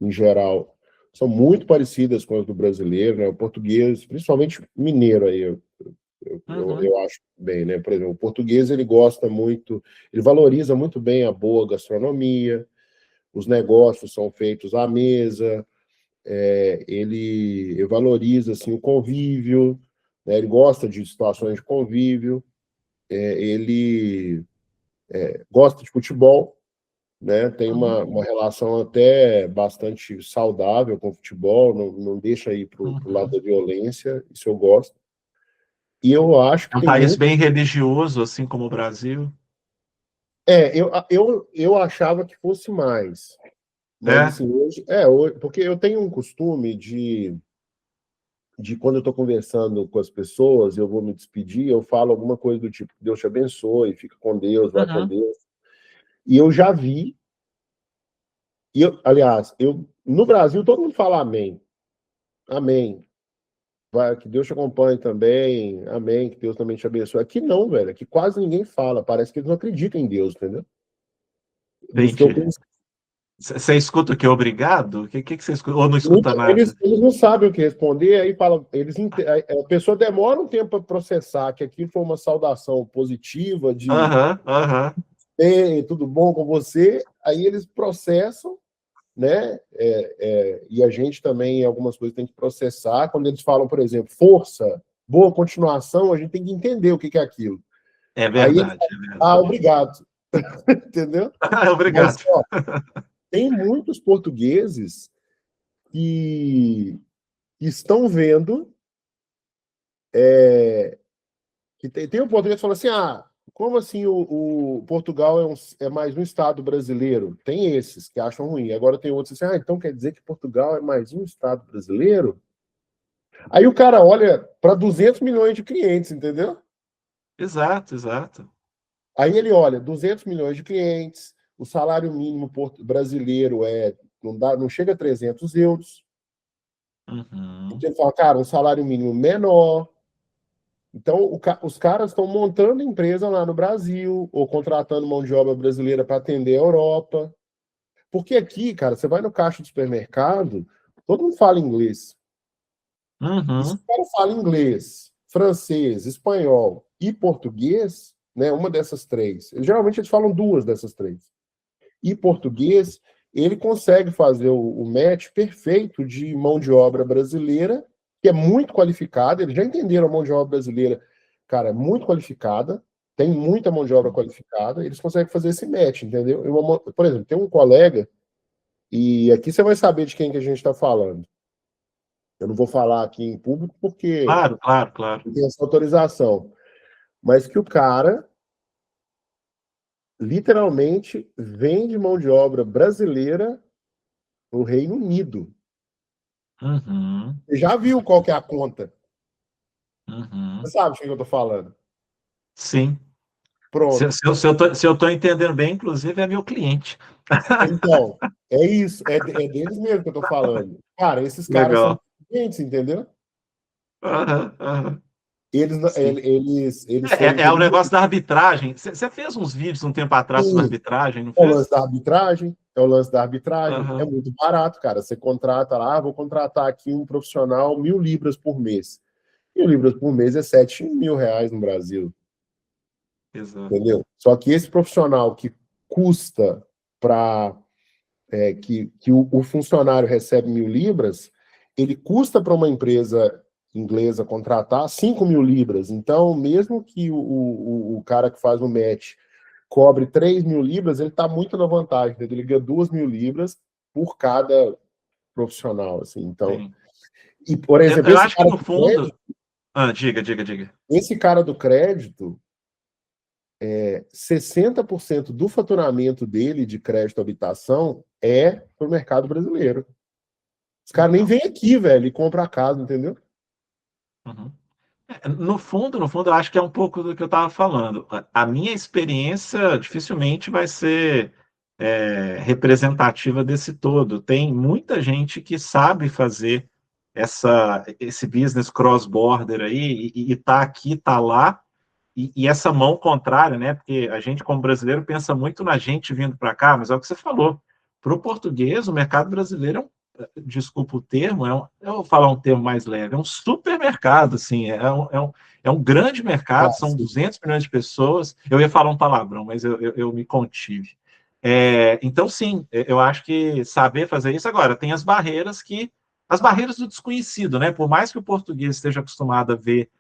em geral, são muito parecidas com as do brasileiro, né? O português, principalmente mineiro aí, Uhum, eu acho bem, né? Por exemplo, o português ele gosta muito, ele valoriza muito bem a boa gastronomia, os negócios são feitos à mesa, ele valoriza assim o convívio, né? Ele gosta de situações de convívio, ele gosta de futebol, né? Tem uhum, uma relação até bastante saudável com o futebol, não deixa ir para o lado uhum. da violência, isso eu gosto. E eu acho É que um tem país muito. bem religioso, assim como o Brasil. Eu achava que fosse mais, mas É? assim, porque eu tenho um costume de quando eu estou conversando com as pessoas, eu vou me despedir, eu falo alguma coisa do tipo, Deus te abençoe, fica com Deus, vai com Uhum. Deus. E eu já vi, aliás, no Brasil todo mundo fala amém, amém. Vai, que Deus te acompanhe também, amém, que Deus também te abençoe. Aqui não, velho, aqui quase ninguém fala, parece que eles não acreditam em Deus, entendeu? Dos que eu Entendi. conheço. Você escuta o que é obrigado? O que você escuta? Ou não escuta nada? Eles não sabem o que responder, aí fala, a pessoa demora um tempo para processar que aqui foi uma saudação positiva de Aham, aham. Ei, tudo bom com você? Aí eles processam, né? E a gente também, algumas coisas, tem que processar. Quando eles falam, por exemplo, força, boa continuação, a gente tem que entender o que é aquilo. É Aí eles verdade, é falam, verdade. obrigado, entendeu? Mas Obrigado. ó, tem muitos portugueses que estão vendo que tem um português que fala assim, como assim o Portugal é mais um estado brasileiro? Tem esses que acham ruim. Agora tem outros assim, então quer dizer que Portugal é mais um estado brasileiro? Aí o cara olha para 200 milhões de clientes, entendeu? Exato, exato. Aí ele olha, 200 milhões de clientes, o salário mínimo brasileiro não chega a 300 euros. Uhum. Então ele fala, cara, um salário mínimo menor. Então, os caras estão montando empresa lá no Brasil, ou contratando mão de obra brasileira para atender a Europa. Porque aqui, cara, você vai no caixa do supermercado, todo mundo fala inglês. E se Uhum. o cara fala inglês, francês, espanhol e português, né, uma dessas três, geralmente eles falam duas dessas três, e português, ele consegue fazer o match perfeito de mão de obra brasileira, que é muito qualificada, eles já entenderam a mão de obra brasileira, cara, é muito qualificada, tem muita mão de obra qualificada, eles conseguem fazer esse match, entendeu? Por exemplo, tem um colega, e aqui você vai saber de quem que a gente está falando. Eu não vou falar aqui em público porque Claro, claro, claro. não tem essa autorização, mas que o cara literalmente vende mão de obra brasileira no Reino Unido. Uhum. Você já viu qual que é a conta? Uhum. Você sabe de quem eu tô falando? Sim. Se, Pronto. se, eu- se eu tô, se eu tô entendendo bem, inclusive, é meu cliente. Então, é isso. É deles mesmo que eu tô falando. Cara, esses caras são Legal. clientes, entendeu? Aham, aham. Eles, Sim. eles foram É o negócio inteligentes. da arbitragem. Você fez uns vídeos um tempo atrás sobre Sim, arbitragem, não é o lance fez? da arbitragem. É o lance da arbitragem. É Aham. muito barato, cara. Você contrata lá, vou contratar aqui um profissional 1.000 libras por mês. 1.000 libras por mês é 7.000 reais no Brasil, Exato. entendeu? Só que esse profissional que custa para que o funcionário recebe 1.000 libras, ele custa para uma empresa inglesa contratar 5.000 libras. Então, mesmo que o cara que faz o match cobre 3 mil libras, ele está muito na vantagem, entendeu? Ele ganha 2 mil libras por cada profissional, assim. Então, Sim. e, por exemplo, Eu acho que no fundo... diga. esse cara do crédito, 60% do faturamento dele de crédito à habitação é para o mercado brasileiro. Os caras nem vêm aqui, velho, e compram a casa, entendeu? Uhum. No fundo, eu acho que é um pouco do que eu estava falando. A minha experiência dificilmente vai ser representativa desse todo. Tem muita gente que sabe fazer esse business cross-border aí, e está aqui, está lá, e essa mão contrária, né? Porque a gente, como brasileiro, pensa muito na gente vindo para cá, mas é o que você falou. Para o português, o mercado brasileiro desculpa o termo, eu vou falar um termo mais leve, é um supermercado, assim, é um grande mercado, Ah, são sim. 200 milhões de pessoas, eu ia falar um palavrão, mas eu me contive. Então, sim, eu acho que saber fazer isso, agora, tem as barreiras do desconhecido, né? Por mais que o português esteja acostumado a ver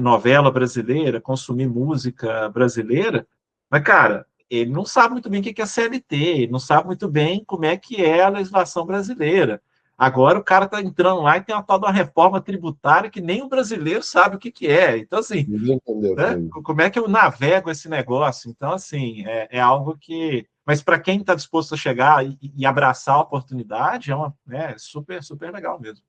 novela brasileira, consumir música brasileira, mas, cara, ele não sabe muito bem o que é CLT, ele não sabe muito bem como é que é a legislação brasileira. Agora o cara está entrando lá e tem uma tal de uma reforma tributária que nem o brasileiro sabe o que é. Então, assim, Ninguém entendeu né, aquilo. como é que eu navego esse negócio? Então, assim, é algo que... Mas para quem está disposto a chegar e abraçar a oportunidade, super, super legal mesmo.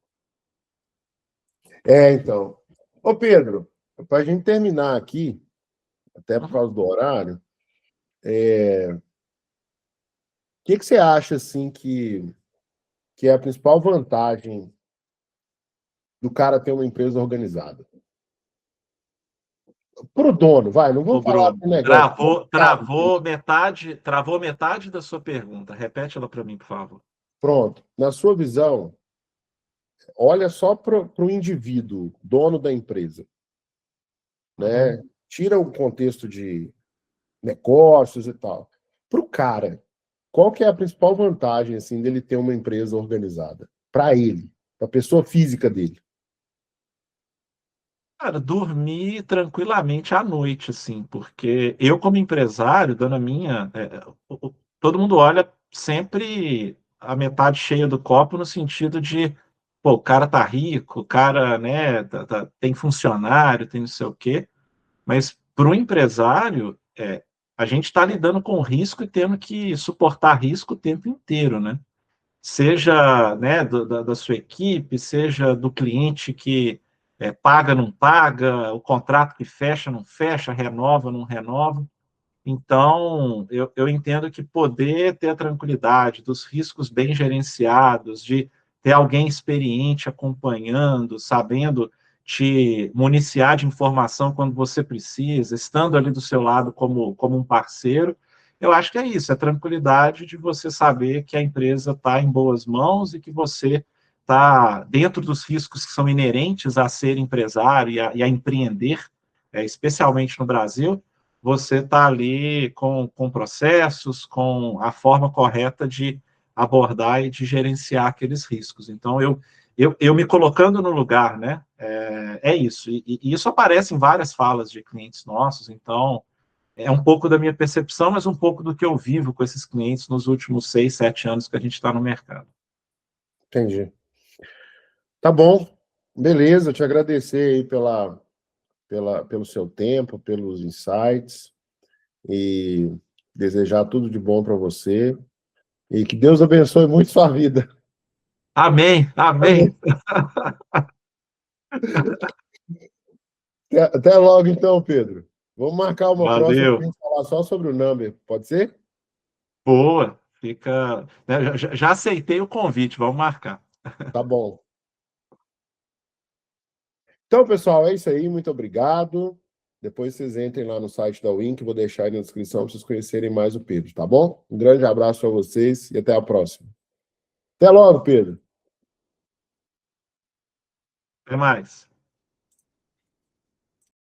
Então. Ô, Pedro, para a gente terminar aqui, até por Uhum. causa do horário, o que você acha, assim, que é a principal vantagem do cara ter uma empresa organizada? Pro dono, vai, não Ô, vamos falar Bruno, do negócio. travou metade da sua pergunta. Repete ela para mim, por favor. Pronto. Na sua visão, olha só para o indivíduo, dono da empresa, Uhum. né? Tira o contexto de negócios e tal. Para o cara, qual que é a principal vantagem assim dele ter uma empresa organizada? Para ele, para a pessoa física dele. Cara, dormir tranquilamente à noite, assim, porque eu, como empresário, dando a minha, todo mundo olha sempre a metade cheia do copo no sentido de, pô, o cara tá rico, o cara, né, tem funcionário, tem não sei o quê, mas para o empresário, a gente está lidando com risco e tendo que suportar risco o tempo inteiro, né? Seja, né, da sua equipe, seja do cliente que paga, não paga, o contrato que fecha, não fecha, renova, não renova. Então, eu entendo que poder ter a tranquilidade dos riscos bem gerenciados, de ter alguém experiente acompanhando, sabendo te municiar de informação quando você precisa, estando ali do seu lado como um parceiro, eu acho que é isso, é a tranquilidade de você saber que a empresa está em boas mãos e que você está dentro dos riscos que são inerentes a ser empresário e a empreender, especialmente no Brasil, você está ali com processos, com a forma correta de abordar e de gerenciar aqueles riscos. Então, eu me colocando no lugar, né? É isso. E isso aparece em várias falas de clientes nossos. Então, é um pouco da minha percepção, mas um pouco do que eu vivo com esses clientes nos últimos 6, 7 anos que a gente está no mercado. Entendi. Tá bom. Beleza, te agradecer aí pelo seu tempo, pelos insights e desejar tudo de bom para você e que Deus abençoe muito sua vida. Amém, amém. Até logo então, Pedro. Vamos marcar uma próxima para a Valeu. gente falar só sobre o number, pode ser? Boa. Fica, né, já aceitei o convite, vamos marcar. Tá bom. Então, pessoal, é isso aí. Muito obrigado. Depois vocês entrem lá no site da Wink, vou deixar aí na descrição para vocês conhecerem mais o Pedro, tá bom? Um grande abraço para vocês e até a próxima. Até logo, Pedro. Até mais.